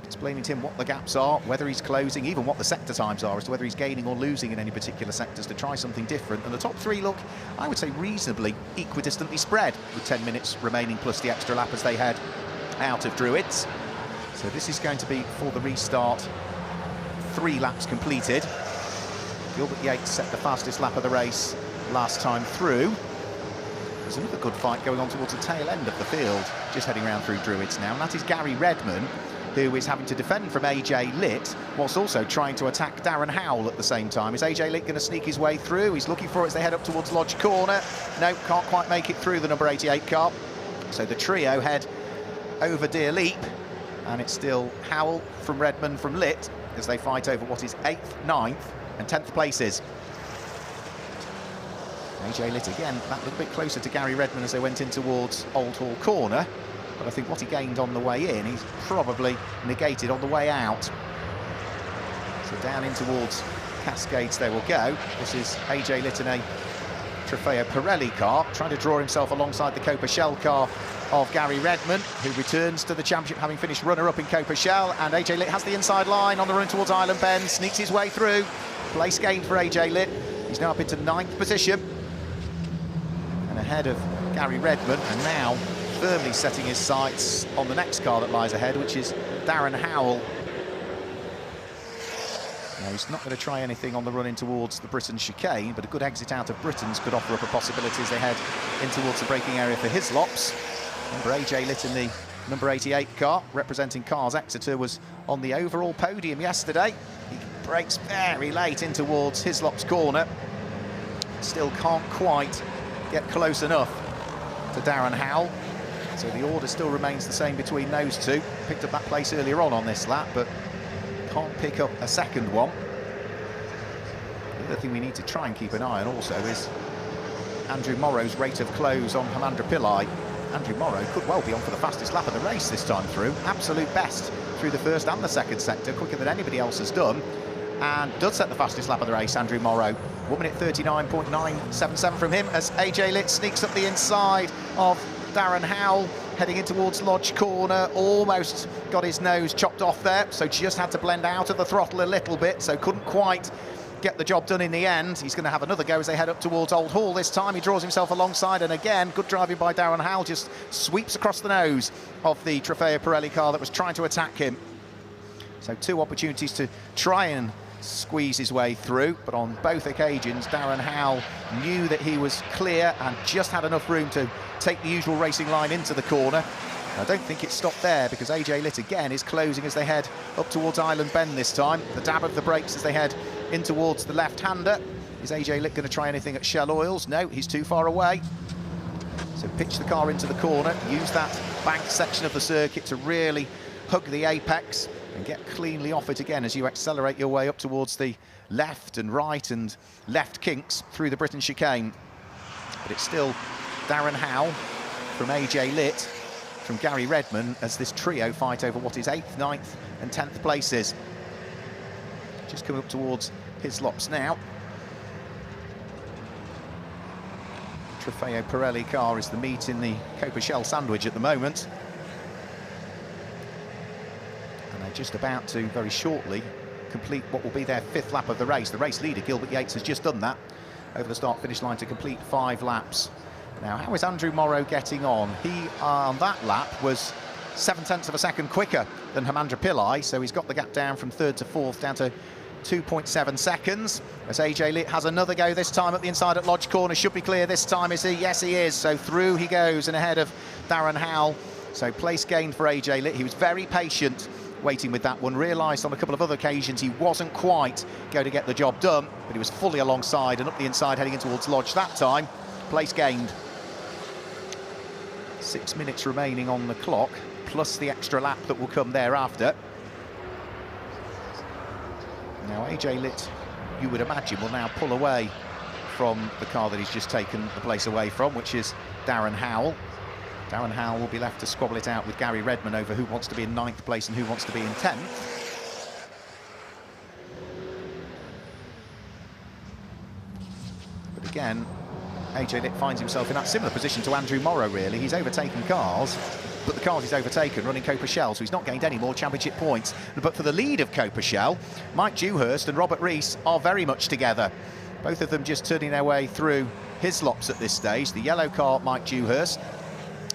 [SPEAKER 1] explaining to him what the gaps are, whether he's closing, even what the sector times are, as to whether he's gaining or losing in any particular sectors to try something different. And the top 3 look, I would say, reasonably equidistantly spread, with 10 minutes remaining plus the extra lap as they head out of Druids. So this is going to be, for the restart, 3 laps completed. Gilbert Yates set the fastest lap of the race last time through. There's another good fight going on towards the tail end of the field, just heading around through Druids now, and that is Gary Redman, who is having to defend from AJ Litt, whilst also trying to attack Darren Howell at the same time. Is AJ Litt going to sneak his way through? He's looking for it as they head up towards Lodge Corner. No, can't quite make it through the number 88 car. So the trio head over Deer Leap, and it's still Howell from Redman from Litt as they fight over what is 8th, 9th and 10th places. AJ Litt again that little bit closer to Gary Redman as they went in towards Old Hall Corner, but I think what he gained on the way in he's probably negated on the way out. So down in towards Cascades they will go. This is AJ Litt in a Trofeo Pirelli car, trying to draw himself alongside the Coppa Shell car of Gary Redman, who returns to the championship having finished runner-up in Coppa Shell. And AJ Litt has the inside line on the run towards Island Bend, sneaks his way through. Place gained for AJ Litt. He's now up into 9th position and ahead of Gary Redman, and now firmly setting his sights on the next car that lies ahead, which is Darren Howell. Now, he's not going to try anything on the run in towards the Britain chicane, but a good exit out of Britain's could offer up a possibility as they head in towards the braking area for Hislops. Remember, AJ Litt in the number 88 car, representing Cars Exeter, was on the overall podium yesterday. He brakes very late in towards Hislops Corner. Still can't quite get close enough to Darren Howell. So the order still remains the same between those two. Picked up that place earlier on this lap, but can't pick up a second one. The other thing we need to try and keep an eye on also is Andrew Morrow's rate of close on Hamandra Pillai. Andrew Morrow could well be on for the fastest lap of the race this time through. Absolute best through the first and the second sector, quicker than anybody else has done. And does set the fastest lap of the race, Andrew Morrow. 1 minute 39.977 from him as AJ Litt sneaks up the inside of Darren Howell, heading in towards Lodge Corner. Almost got his nose chopped off there, so just had to blend out of the throttle a little bit, so couldn't quite get the job done in the end. He's going to have another go as they head up towards Old Hall this time. He draws himself alongside, and again, good driving by Darren Howell, just sweeps across the nose of the Trofeo Pirelli car that was trying to attack him. So 2 opportunities to try and squeeze his way through, but on both occasions Darren Howell knew that he was clear and just had enough room to take the usual racing line into the corner. I don't think it stopped there, because AJ Litt again is closing as they head up towards Island Bend this time. The dab of the brakes as they head in towards the left-hander. Is AJ Litt going to try anything at Shell Oils? No, he's too far away. So pitch the car into the corner, use that bank section of the circuit to really hug the apex and get cleanly off it again as you accelerate your way up towards the left and right and left kinks through the Britain chicane. But it's still Darren Howell from AJ Litt, from Gary Redman, as this trio fight over what is 8th, 9th and 10th places. Just coming up towards Hislops now. Trofeo Pirelli car is the meat in the Coppa Shell sandwich at the moment. And they're just about to, very shortly, complete what will be their 5th lap of the race. The race leader, Gilbert Yates, has just done that. over the start-finish line to complete 5 laps. Now, how is Andrew Morrow getting on? He, on that lap, was 0.7 of a second quicker than Hemandra Pillai, so he's got the gap down from 3rd to 4th down to 2.7 seconds. As AJ Litt has another go this time at the inside at Lodge Corner. Should be clear this time, is he? Yes, he is. So through he goes and ahead of Darren Howell. So place gained for AJ Litt. He was very patient waiting with that one. Realised on a couple of other occasions he wasn't quite going to get the job done, but he was fully alongside and up the inside heading in towards Lodge that time. Place gained. 6 minutes remaining on the clock, plus the extra lap that will come thereafter. Now AJ Litt, you would imagine, will now pull away from the car that he's just taken the place away from, which is Darren Howell. Darren Howell will be left to squabble it out with Gary Redman over who wants to be in 9th place and who wants to be in 10th. But again, AJ Litt finds himself in that similar position to Andrew Morrow, really. He's overtaken cars, but the cars he's overtaken running Coppa Shell, so he's not gained any more championship points. But for the lead of Coppa Shell, Mike Dewhurst and Robert Rees are very much together. Both of them just turning their way through Hislops at this stage. The yellow car, Mike Dewhurst,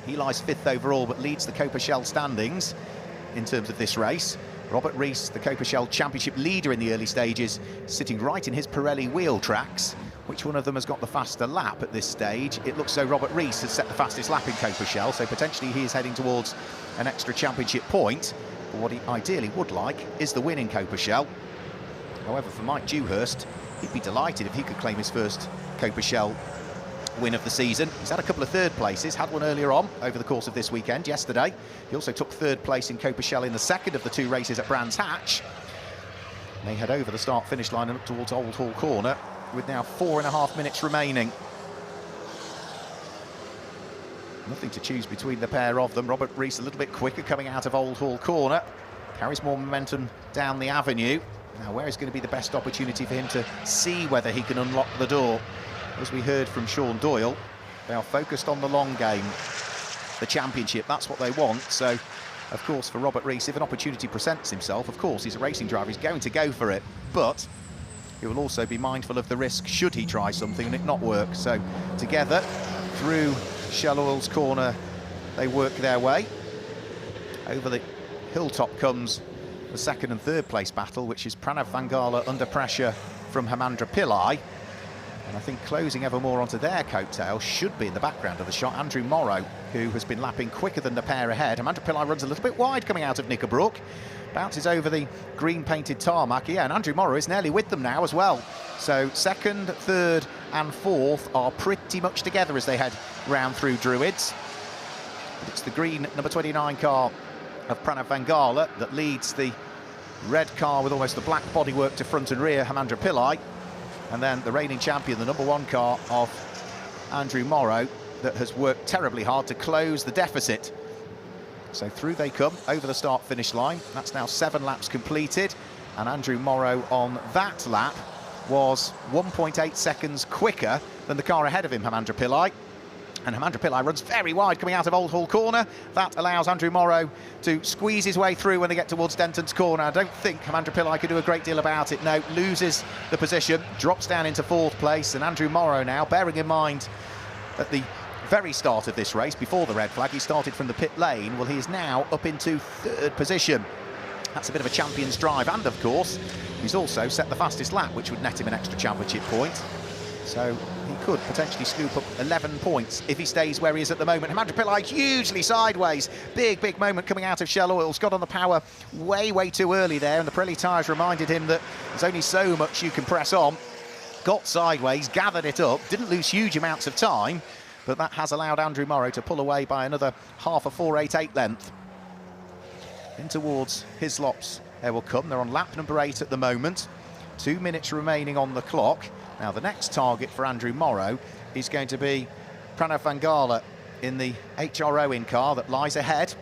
[SPEAKER 1] he lies 5th overall, but leads the Coppa Shell standings in terms of this race. Robert Rees, the Coppa Shell Championship leader in the early stages, sitting right in his Pirelli wheel tracks. Which one of them has got the faster lap at this stage? It looks so Robert Rees has set the fastest lap in Coppa Shell, so potentially he is heading towards an extra championship point. But what he ideally would like is the win in Coppa Shell. However, for Mike Dewhurst, he'd be delighted if he could claim his first Coppa Shell win of the season. He's had a couple of 3rd places, had one earlier on over the course of this weekend, yesterday. He also took 3rd place in Coppa Shell in the 2nd of the 2 races at Brands Hatch. They head over the start-finish line and up towards Old Hall Corner, with now 4.5 minutes remaining. Nothing to choose between the pair of them. Robert Rees a little bit quicker coming out of Old Hall Corner. Carries more momentum down the avenue. Now, where is going to be the best opportunity for him to see whether he can unlock the door? As we heard from Sean Doyle, they are focused on the long game, the championship. That's what they want. So, of course, for Robert Rees, if an opportunity presents himself, of course, he's a racing driver, he's going to go for it. But he will also be mindful of the risk should he try something and it not work. So together through Shell Oil's Corner, they work their way. Over the hilltop comes the 2nd and 3rd place battle, which is Pranav Vangala under pressure from Hemandra Pillai. And I think closing ever more onto their coattail should be in the background of the shot Andrew Morrow, who has been lapping quicker than the pair ahead. Hemandra Pillai runs a little bit wide coming out of Knickerbrook. Bounces over the green-painted tarmac. Yeah, and Andrew Morrow is nearly with them now as well. So 2nd, 3rd and 4th are pretty much together as they head round through Druids. But it's the green number 29 car of Pranav Vangala that leads the red car with almost the black bodywork to front and rear, Hemandra Pillai. And then the reigning champion, the number 1 car of Andrew Morrow, that has worked terribly hard to close the deficit. So through they come over the start-finish line. That's now 7 laps completed, and Andrew Morrow on that lap was 1.8 seconds quicker than the car ahead of him, Hemandra Pillai. And Hemandra Pillai runs very wide coming out of Old Hall Corner. That allows Andrew Morrow to squeeze his way through when they get towards Denton's Corner. I don't think Hemandra Pillai could do a great deal about it. No, loses the position, drops down into 4th place, and Andrew Morrow now, bearing in mind at the very start of this race, before the red flag, he started from the pit lane. Well, he is now up into 3rd position. That's a bit of a champion's drive, and of course, he's also set the fastest lap, which would net him an extra championship point. So he could potentially scoop up 11 points if he stays where he is at the moment. Hemandra Pillai hugely sideways. Big moment coming out of Shell Oil's. Got on the power way too early there, and the Pirelli tyres reminded him that there's only so much you can press on. Got sideways, gathered it up, didn't lose huge amounts of time, but that has allowed Andrew Morrow to pull away by another half a 4.88 length. In towards Hislops they will come. They're on lap number 8 at the moment. 2 minutes remaining on the clock. Now the next target for Andrew Morrow is going to be Pranav Vangala in the HRO car that lies ahead.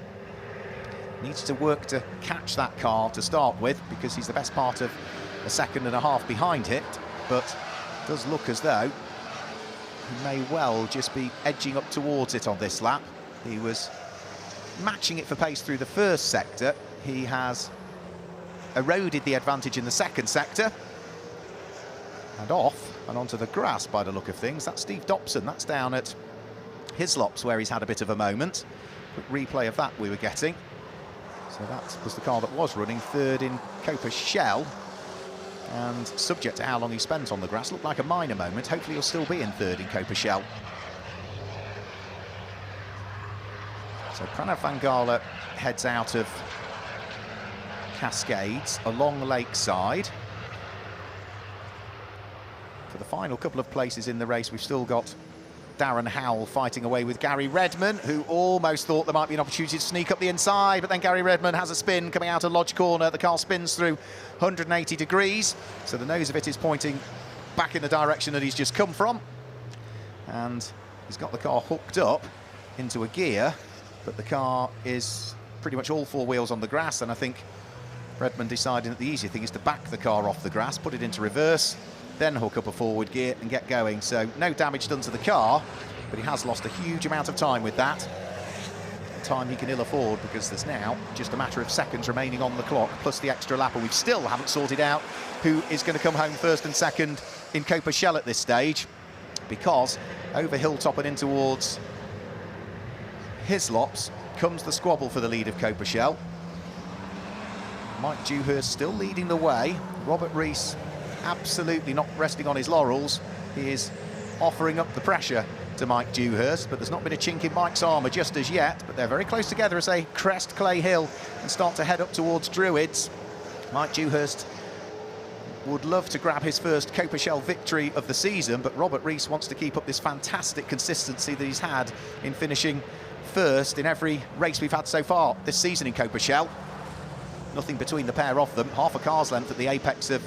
[SPEAKER 1] Needs to work to catch that car to start with, because he's the best part of a 1.5 seconds behind it, but it does look as though he may well just be edging up towards it on this lap. He was matching it for pace through the first sector. He has eroded the advantage in the second sector, and off and onto the grass by the look of things. That's Steve Dobson. That's down at Hislops where he's had a bit of a moment. Quick replay of that we were getting. So that was the car that was running third in Coppa Shell, and subject to how long he spent on the grass, looked like a minor moment. Hopefully he'll still be in third in Coppa Shell. So Pranav Vangala heads out of Cascades along Lakeside. For the final couple of places in the race, we've still got Darren Howell fighting away with Gary Redman, who almost thought there might be an opportunity to sneak up the inside, but then Gary Redman has a spin coming out of Lodge Corner. The car spins through 180 degrees, so the nose of it is pointing back in the direction that he's just come from. And he's got the car hooked up into a gear, but the car is pretty much all four wheels on the grass, and I think Redman deciding that the easier thing is to back the car off the grass, put it into reverse, then hook up a forward gear and get going. So no damage done to the car, but he has lost a huge amount of time with that. Time he can ill afford, because there's now just a matter of seconds remaining on the clock, plus the extra lap, and we still haven't sorted out who is going to come home first and second in Coppa Shell at this stage, because over Hilltop and in towards Hislops comes the squabble for the lead of Coppa Shell. Mike Dewhurst still leading the way. Robert Rees absolutely not resting on his laurels. He is offering up the pressure to Mike Dewhurst, but there's not been a chink in Mike's armour just as yet, but they're very close together as they crest Clay Hill and start to head up towards Druids. Mike Dewhurst would love to grab his first Coppa Shell victory of the season, but Robert Rees wants to keep up this fantastic consistency that he's had in finishing first in every race we've had so far this season in Coppa Shell. Nothing between the pair of them, half a car's length at the apex of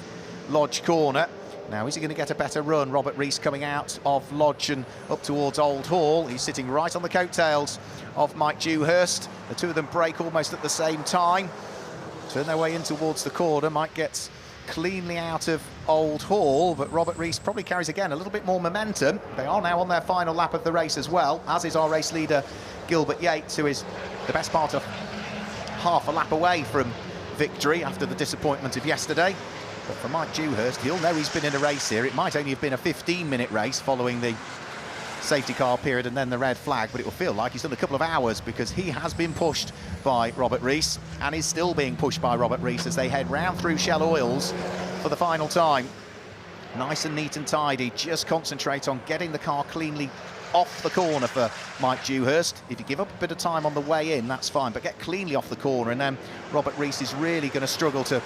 [SPEAKER 1] Lodge Corner. Now, is he going to get a better run? Robert Rees coming out of Lodge and up towards Old Hall. He's sitting right on the coattails of Mike Dewhurst. The two of them break almost at the same time. Turn their way in towards the corner. Mike gets cleanly out of Old Hall, but Robert Rees probably carries again a little bit more momentum. They are now on their final lap of the race as well, as is our race leader Gilbert Yates, who is the best part of half a lap away from victory after the disappointment of yesterday. But for Mike Dewhurst, he'll know he's been in a race here. It might only have been a 15-minute race following the safety car period and then the red flag, but it will feel like he's done a couple of hours, because he has been pushed by Robert Rees and is still being pushed by Robert Rees as they head round through Shell Oils for the final time. Nice and neat and tidy. Just concentrate on getting the car cleanly off the corner for Mike Dewhurst. If you give up a bit of time on the way in, that's fine, but get cleanly off the corner, and then Robert Rees is really going to struggle to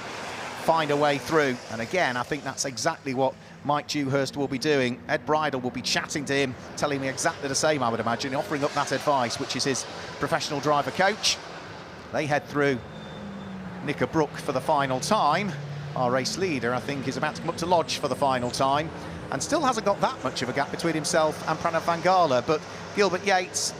[SPEAKER 1] find a way through. And again, I think that's exactly what Mike Dewhurst will be doing. Ed Bridle will be chatting to him, telling me exactly the same, I would imagine, offering up that advice, which is his professional driver coach. They head through Knickerbrook for the final time. Our race leader, I think, is about to come up to Lodge for the final time, and still hasn't got that much of a gap between himself and Pranav Vangala. But Gilbert Yates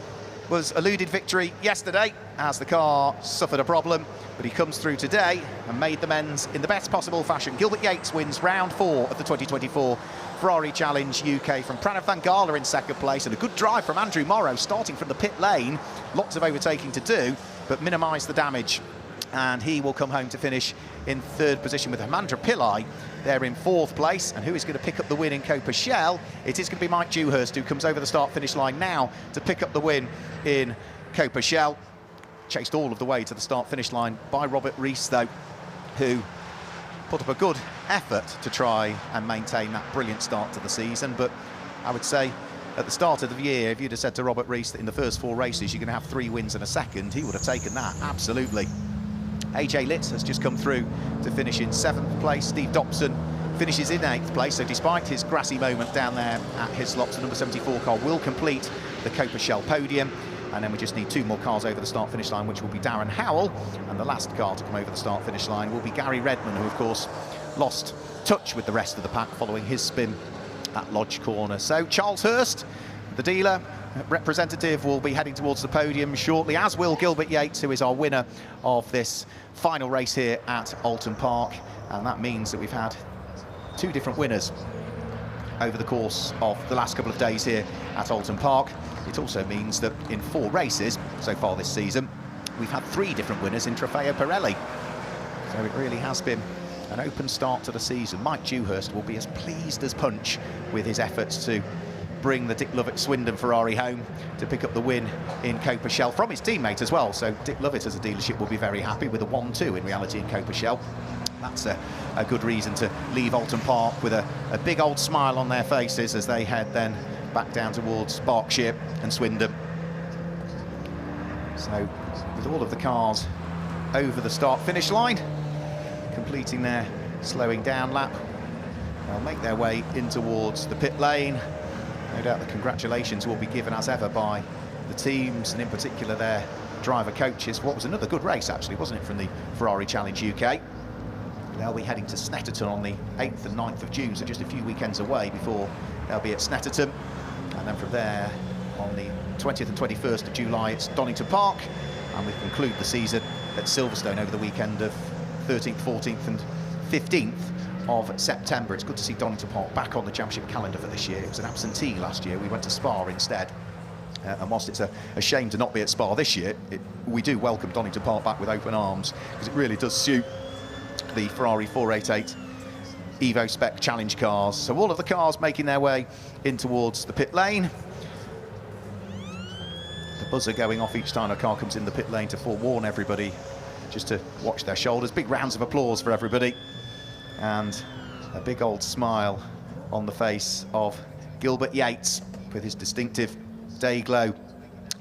[SPEAKER 1] was eluded victory yesterday as the car suffered a problem, but he comes through today and made the amends in the best possible fashion. Gilbert Yates wins round 4 of the 2024 Ferrari Challenge UK from Pranav Vangala in second place, and a good drive from Andrew Morrow starting from the pit lane. Lots of overtaking to do, but minimise the damage, and he will come home to finish in third position with Hemandra Pillai there in fourth place. And who is going to pick up the win in Coppa Shell? It is going to be Mike Dewhurst, who comes over the start-finish line now to pick up the win in Coppa Shell. Chased all of the way to the start-finish line by Robert Rees, though, who put up a good effort to try and maintain that brilliant start to the season. But I would say at the start of the year, if you'd have said to Robert Rees that in the first 4 races you're going to have 3 wins and a second, he would have taken that, absolutely. AJ Litz has just come through to finish in 7th place. Steve Dobson finishes in 8th place, so despite his grassy moment down there at Hislops, the number 74 car will complete the Coppa Shell podium. And then we just need 2 more cars over the start-finish line, which will be Darren Howell, and the last car to come over the start-finish line will be Gary Redman, who of course lost touch with the rest of the pack following his spin at Lodge Corner. So Charles Hurst, the dealer representative, will be heading towards the podium shortly, as will Gilbert Yates, who is our winner of this final race here at Oulton Park. And that means that we've had 2 different winners over the course of the last couple of days here at Oulton Park. It also means that in 4 races so far this season, we've had 3 different winners in Trofeo Pirelli. So it really has been an open start to the season. Mike Dewhurst will be as pleased as punch with his efforts to bring the Dick Lovett Swindon Ferrari home to pick up the win in Coppa Shell from his teammate as well. So Dick Lovett as a dealership will be very happy with a 1-2 in reality in Coppa Shell. That's a good reason to leave Oulton Park with a big old smile on their faces as they head then back down towards Berkshire and Swindon. So with all of the cars over the start-finish line, completing their slowing down lap, they'll make their way in towards the pit lane. No doubt the congratulations will be given as ever by the teams and in particular their driver coaches. What was another good race actually, wasn't it, from the Ferrari Challenge UK? They'll be heading to Snetterton on the 8th and 9th of June, so just a few weekends away before they'll be at Snetterton. And then from there, on the 20th and 21st of July, it's Donington Park. And we conclude the season at Silverstone over the weekend of 13th, 14th and 15th of September. It's good to see Donington Park back on the championship calendar for this year. It was an absentee last year. We went to Spa instead. And whilst it's a shame to not be at Spa this year, we do welcome Donington Park back with open arms, because it really does suit the Ferrari 488 Evo Spec Challenge cars. So all of the cars making their way in towards the pit lane. The buzzer going off each time a car comes in the pit lane to forewarn everybody just to watch their shoulders. Big rounds of applause for everybody. And a big old smile on the face of Gilbert Yates with his distinctive day-glow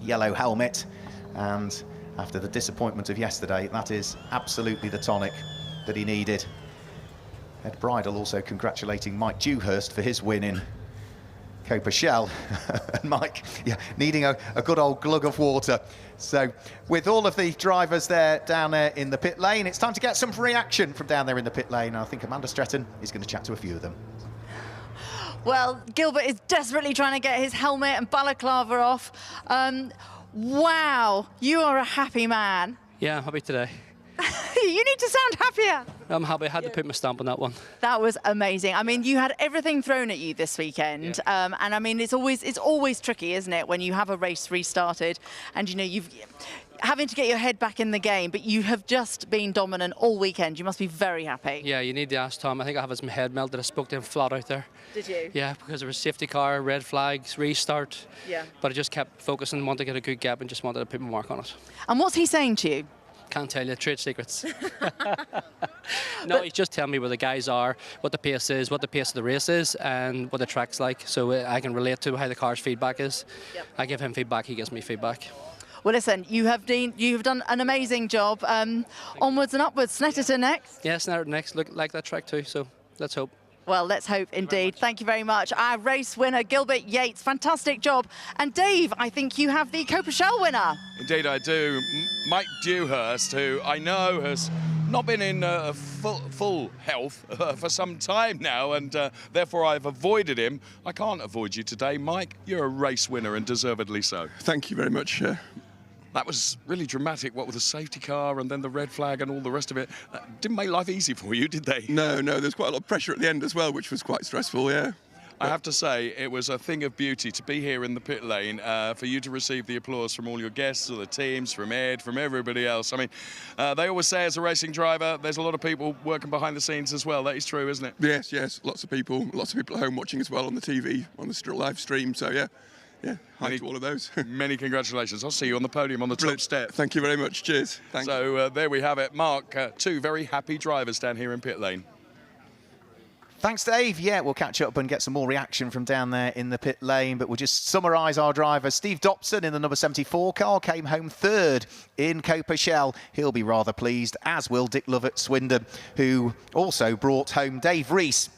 [SPEAKER 1] yellow helmet. And after the disappointment of yesterday, that is absolutely the tonic that he needed. Ed Bridle also congratulating Mike Dewhurst for his win in Coppa Shell. And Mike, yeah, needing a good old glug of water. So with all of the drivers there down there in the pit lane, it's time to get some reaction from down there in the pit lane. I think Amanda Stretton is going to chat to a few of them.
[SPEAKER 4] Well, Gilbert is desperately trying to get his helmet and balaclava off. Wow, you are a happy man.
[SPEAKER 14] Yeah, I'm happy today.
[SPEAKER 4] You need to sound happier.
[SPEAKER 14] I'm happy. I had to put my stamp on that one.
[SPEAKER 4] That was amazing. I mean, you had everything thrown at you this weekend, and I mean, it's always tricky, isn't it, when you have a race restarted, and you know you've having to get your head back in the game, but you have just been dominant all weekend. You must be very happy.
[SPEAKER 14] Yeah, you need to ask Tom. I think I have some head melted. I spoke to him flat out there.
[SPEAKER 4] Did you?
[SPEAKER 14] Yeah, because there was safety car, red flags, restart.
[SPEAKER 4] Yeah.
[SPEAKER 14] But I just kept focusing, wanted to get a good gap, and just wanted to put my mark on it.
[SPEAKER 4] And what's he saying to you?
[SPEAKER 14] Can't tell you, trade secrets. No, he's just telling me where the guys are, what the pace is, what the pace of the race is, and what the track's like, so I can relate to how the car's feedback is. Yep. I give him feedback, he gives me feedback.
[SPEAKER 4] Well, listen, you have done an amazing job. Onwards and upwards. Snetterton next.
[SPEAKER 14] Yeah, Snetterton next. Look like that track too, so let's hope.
[SPEAKER 4] Well, let's hope indeed. Thank you very much. Our race winner, Gilbert Yates, fantastic job. And Dave, I think you have the Coppa Shell winner.
[SPEAKER 2] Indeed I do. Mike Dewhurst, who I know has not been in full health for some time now, and therefore I've avoided him. I can't avoid you today, Mike. You're a race winner, and deservedly so.
[SPEAKER 15] Thank you very much.
[SPEAKER 2] That was really dramatic, what with the safety car and then the red flag and all the rest of it. Didn't make life easy for you, did they?
[SPEAKER 15] No, there's quite a lot of pressure at the end as well, which was quite stressful, yeah.
[SPEAKER 2] I have to say, it was a thing of beauty to be here in the pit lane, for you to receive the applause from all your guests, all the teams, from Ed, from everybody else. I mean, they always say as a racing driver, there's a lot of people working behind the scenes as well. That is true, isn't it?
[SPEAKER 15] Yes, lots of people at home watching as well on the TV, on the live stream, so yeah. Yeah, hi to all of those.
[SPEAKER 2] Many congratulations. I'll see you on the podium on the top step.
[SPEAKER 15] Thank you very much. Cheers. Thanks.
[SPEAKER 2] So there we have it. Mark, two very happy drivers down here in pit lane.
[SPEAKER 1] Thanks, Dave. Yeah, we'll catch up and get some more reaction from down there in the pit lane, but we'll just summarise our drivers. Steve Dobson in the number 74 car came home third in Coppa Shell. He'll be rather pleased, as will Dick Lovett Swindon, who also brought home Dave Rees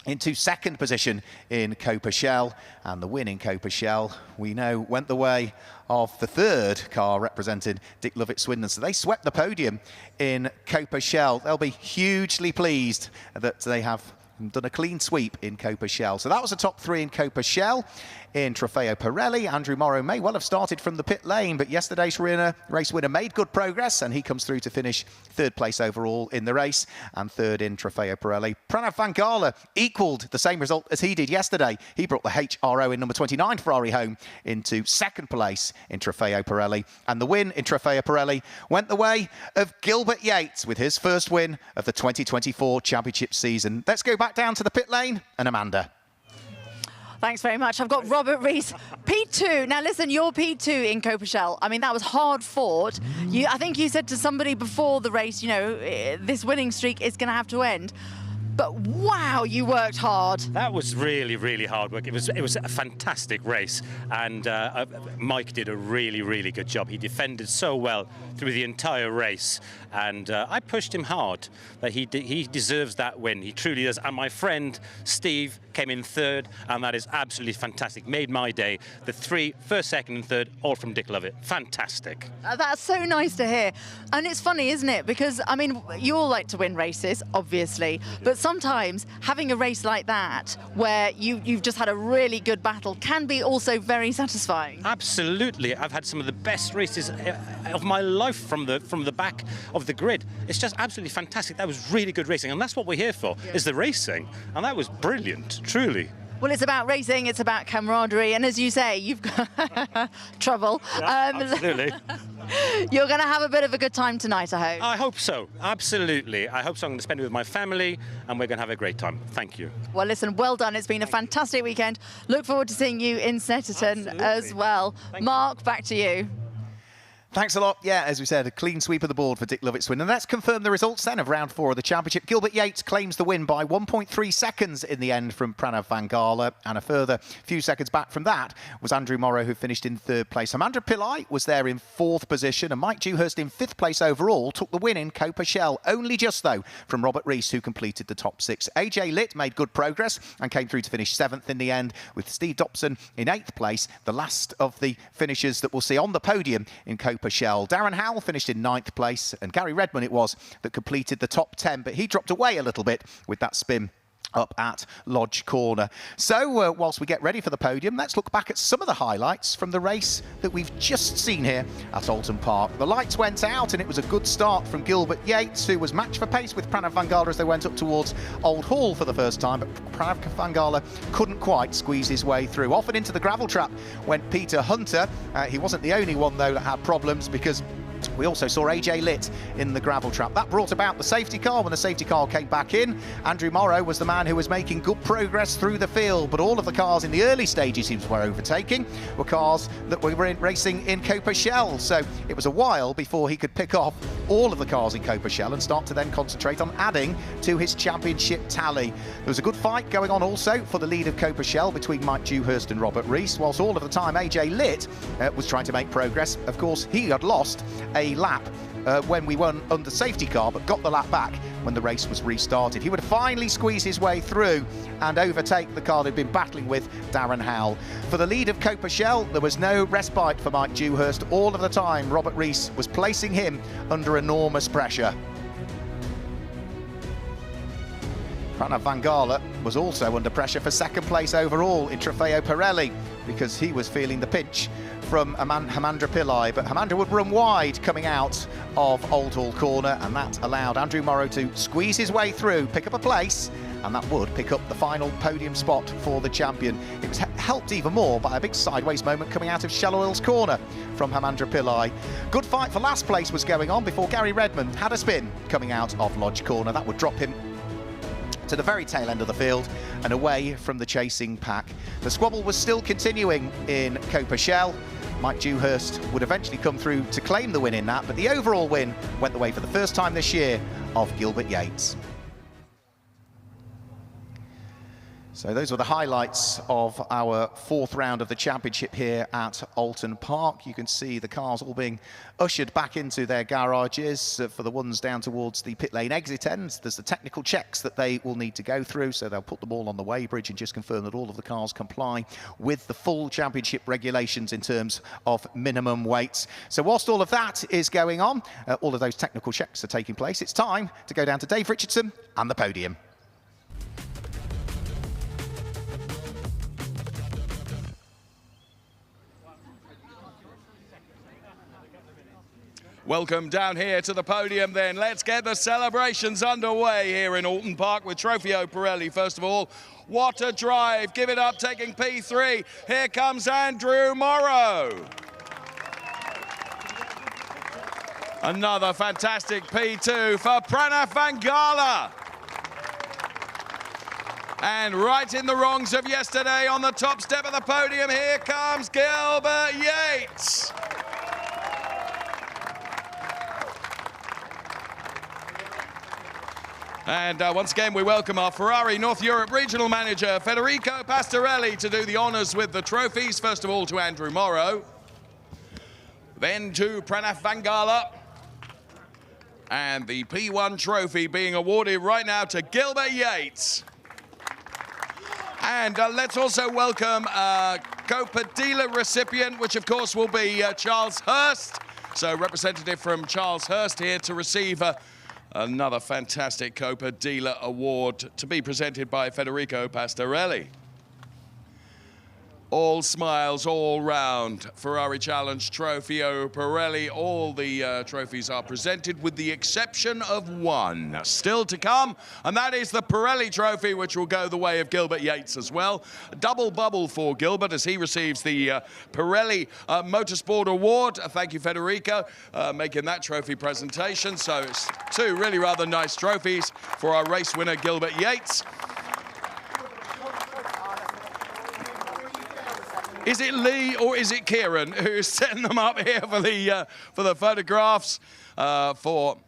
[SPEAKER 1] into second position in Coppa Shell. And the win in Coppa Shell, we know, went the way of the third car representing Dick Lovett Swindon. So they swept the podium in Coppa Shell. They'll be hugely pleased that they have done a clean sweep in Coppa Shell. So that was the top 3 in Coppa Shell. In Trofeo Pirelli, Andrew Morrow may well have started from the pit lane, but yesterday's race winner made good progress, and he comes through to finish 3rd place overall in the race, and 3rd in Trofeo Pirelli. Pranav van Gala equalled the same result as he did yesterday. He brought the HRO in number 29 Ferrari home into 2nd place in Trofeo Pirelli, and the win in Trofeo Pirelli went the way of Gilbert Yates with his first win of the 2024 championship season. Let's go back down to the pit lane and Amanda.
[SPEAKER 4] Thanks very much. I've got Robert Rees, P2. Now listen, you're P2 in Coppa Shell. I mean, that was hard fought. I think you said to somebody before the race, you know, this winning streak is going to have to end. But wow, you worked hard.
[SPEAKER 16] That was really, really hard work. It was a fantastic race, and Mike did a really, really good job. He defended so well through the entire race, and I pushed him hard. That he deserves that win. He truly does. And my friend Steve came in 3rd, and that is absolutely fantastic. Made my day. The 3, 1st, 2nd, and 3rd, all from Dick Lovett. Fantastic.
[SPEAKER 4] That's so nice to hear. And it's funny, isn't it? Because I mean, you all like to win races, obviously, but sometimes having a race like that, where you've just had a really good battle, can be also very satisfying.
[SPEAKER 16] Absolutely. I've had some of the best races of my life from the back of the grid. It's just absolutely fantastic. That was really good racing, and that's what we're here for, is the racing. And that was brilliant, truly.
[SPEAKER 4] Well, it's about racing, it's about camaraderie, and as you say, you've got trouble.
[SPEAKER 16] Absolutely.
[SPEAKER 4] You're going to have a bit of a good time tonight, I hope.
[SPEAKER 16] I hope so, absolutely. I hope so. I'm going to spend it with my family, and we're going to have a great time. Thank you.
[SPEAKER 4] Well, listen, well done. It's been a fantastic weekend. Look forward to seeing you in Snetterton as well. Mark, back to you.
[SPEAKER 1] Thanks a lot. Yeah, as we said, a clean sweep of the board for Dick Lovett's win. And let's confirm the results then of round 4 of the championship. Gilbert Yates claims the win by 1.3 seconds in the end from Pranav van Gala. And a further few seconds back from that was Andrew Morrow, who finished in 3rd place. Amanda Pillai was there in 4th position. And Mike Dewhurst in 5th place overall took the win in Coppa Shell. Only just, though, from Robert Rees, who completed the top 6. AJ Litt made good progress and came through to finish 7th in the end, with Steve Dobson in 8th place, the last of the finishers that we'll see on the podium in Coppa Shell. Darren Howell finished in 9th place, and Gary Redman it was that completed the top 10, but he dropped away a little bit with that spin up at Lodge Corner. So whilst we get ready for the podium, let's look back at some of the highlights from the race that we've just seen here at Oulton Park. The lights went out, and it was a good start from Gilbert Yates, who was matched for pace with Pranav van Gala as they went up towards Old Hall for the first time, but Pranav van Gala couldn't quite squeeze his way through. Off and into the gravel trap went Peter Hunter. He wasn't the only one, though, that had problems, because we also saw AJ Litt in the gravel trap. That brought about the safety car. When the safety car came back in, Andrew Morrow was the man who was making good progress through the field, but all of the cars in the early stages he was overtaking were cars that were racing in Coppa Shell. So it was a while before he could pick off all of the cars in Coppa Shell and start to then concentrate on adding to his championship tally. There was a good fight going on also for the lead of Coppa Shell between Mike Dewhurst and Robert Rees, whilst all of the time AJ Litt was trying to make progress. Of course, he had lost a lap when we won under safety car, but got the lap back when the race was restarted. He would finally squeeze his way through and overtake the car they'd been battling with, Darren Howell. For the lead of Coppa Shell, there was no respite for Mike Dewhurst. All of the time, Robert Rees was placing him under enormous pressure. Pranav van Gala was also under pressure for 2nd place overall in Trofeo Pirelli, because he was feeling the pinch from Hamandra Pillai, but Hamandra would run wide coming out of Old Hall Corner, and that allowed Andrew Morrow to squeeze his way through, pick up a place, and that would pick up the final podium spot for the champion. It was helped even more by a big sideways moment coming out of Shallow Hills Corner from Hamandra Pillai. Good fight for last place was going on before Gary Redman had a spin coming out of Lodge Corner. That would drop him to the very tail end of the field and away from the chasing pack. The squabble was still continuing in Coppa Shell. Mike Dewhurst would eventually come through to claim the win in that, but the overall win went the way for the first time this year of Gilbert Yates. So those were the highlights of our 4th round of the championship here at Oulton Park. You can see the cars all being ushered back into their garages. For the ones down towards the pit lane exit ends, there's the technical checks that they will need to go through, so they'll put them all on the weighbridge and just confirm that all of the cars comply with the full championship regulations in terms of minimum weights. So whilst all of that is going on, all of those technical checks are taking place, it's time to go down to Dave Richardson and the podium.
[SPEAKER 2] welcome down here to the podium then. Let's get the celebrations underway here in Oulton Park with Trofeo Pirelli. First of all, what a drive. Give it up, taking P3. Here comes Andrew Morrow. Another fantastic P2 for Pranav Vangala. And right in the wrongs of yesterday on the top step of the podium, here comes Gilbert Yates. And once again, we welcome our Ferrari North Europe Regional Manager, Federico Pastorelli, to do the honours with the trophies. First of all to Andrew Morrow, then to Pranav Vangala. And the P1 trophy being awarded right now to Gilbert Yates. And let's also welcome Coppa dealer recipient, which of course will be Charles Hurst. So representative from Charles Hurst here to receive another fantastic Coppa dealer award to be presented by Federico Pastorelli. All smiles all round. Ferrari Challenge, Trofeo Pirelli, all the trophies are presented with the exception of one. Still to come, and that is the Pirelli trophy, which will go the way of Gilbert Yates as well. A double bubble for Gilbert as he receives the Pirelli Motorsport Award. Thank you, Federico, making that trophy presentation. So it's two really rather nice trophies for our race winner, Gilbert Yates. Is it Lee or is it Kieran who's setting them up here for the photographs, for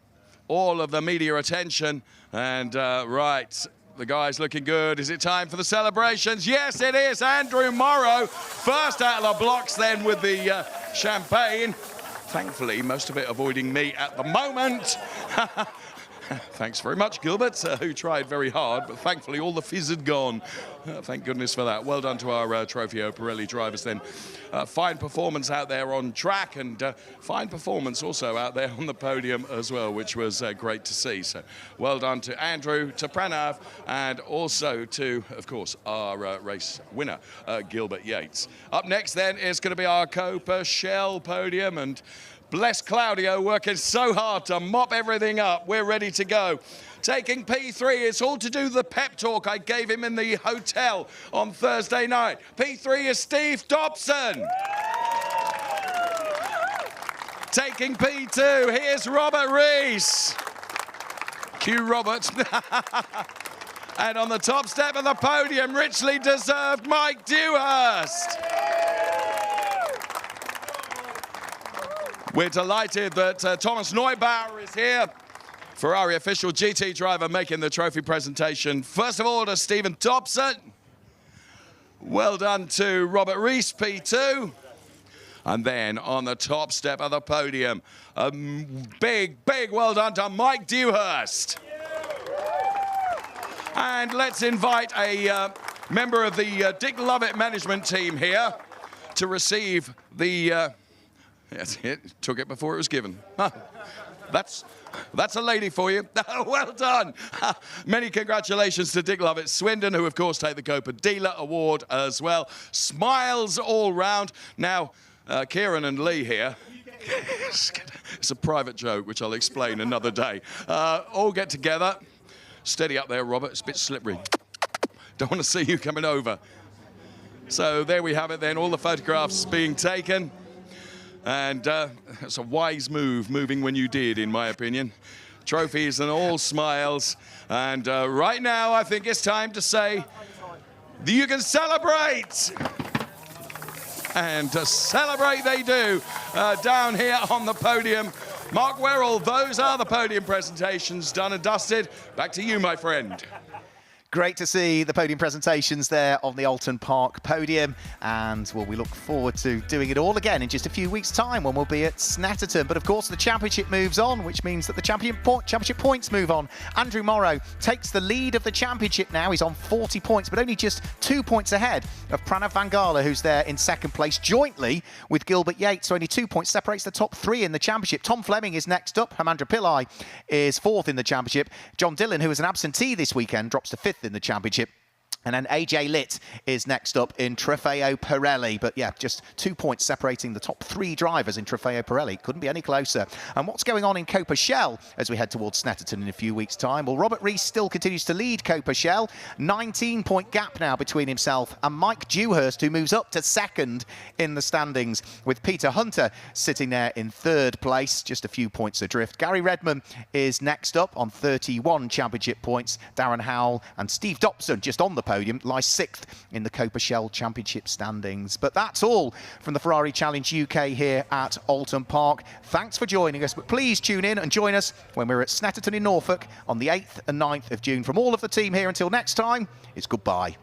[SPEAKER 2] all of the media attention? And right, the guy's looking good. Is it time for the celebrations? Yes, it is. Andrew Morrow, first out of the blocks then with the champagne. Thankfully, most of it avoiding me at the moment. Thanks very much, Gilbert, who tried very hard, but thankfully all the fizz had gone. Thank goodness for that. Well done to our Trofeo Pirelli drivers then. Fine performance out there on track and fine performance also out there on the podium as well, which was great to see. So well done to Andrew, to Pranav, and also to, of course, our race winner, Gilbert Yates. Up next then is going to be our Coppa Shell podium, and bless Claudio, working so hard to mop everything up. We're ready to go. Taking P3, it's all to do the pep talk I gave him in the hotel on Thursday night. P3 is Steve Dobson. Taking P2, here's Robert Rees. Cue Robert. And on the top step of the podium, richly deserved Mike Dewhurst. We're delighted that Thomas Neubauer is here. Ferrari official GT driver making the trophy presentation. First of all to Stephen Dobson. Well done to Robert Rees, P2. And then on the top step of the podium, a big well done to Mike Dewhurst. And let's invite a member of the Dick Lovett management team here to receive the... That's it. Took it before it was given. That's a lady for you. Well done. Many congratulations to Dick Lovett Swindon, who of course take the Coppa Dealer Award as well. Smiles all round. Now, Kieran and Lee here. It's a private joke, which I'll explain another day. All get together. Steady up there, Robert. It's a bit slippery. Don't want to see you coming over. So there we have it then. All the photographs being taken. And it's a wise move, moving when you did, in my opinion. Trophies and all smiles. And right now, I think it's time to say, you can celebrate! And to celebrate they do, down here on the podium. Mark Werrell, those are the podium presentations done and dusted. Back to you, my friend.
[SPEAKER 1] Great to see the podium presentations there on the Oulton Park podium, and well, we look forward to doing it all again in just a few weeks' time when we'll be at Snetterton. But of course, the championship moves on, which means that the championship points move on. Andrew Morrow takes the lead of the championship now. He's on 40 points, but only just 2 points ahead of Pranav Vangala, who's there in second place jointly with Gilbert Yates. So only 2 points separates the top three in the championship. Tom Fleming is next up. Hemendra Pillai is fourth in the championship. John Dillon, who was an absentee this weekend, drops to fifth in the championship. And then AJ Litt is next up in Trofeo Pirelli. But yeah, just 2 points separating the top 3 drivers in Trofeo Pirelli. Couldn't be any closer. And what's going on in Coppa Shell as we head towards Snetterton in a few weeks' time? Well, Robert Rees still continues to lead Coppa Shell. 19-point gap now between himself and Mike Dewhurst, who moves up to second in the standings, with Peter Hunter sitting there in 3rd place, just a few points adrift. Gary Redman is next up on 31 championship points. Darren Howell and Steve Dobson, just on the podium, lie 6th in the Coppa Shell Championship standings. But that's all from the Ferrari Challenge UK here at Oulton Park. Thanks for joining us, but please tune in and join us when we're at Snetterton in Norfolk on the 8th and 9th of June. From all of the team here, until next time, it's goodbye.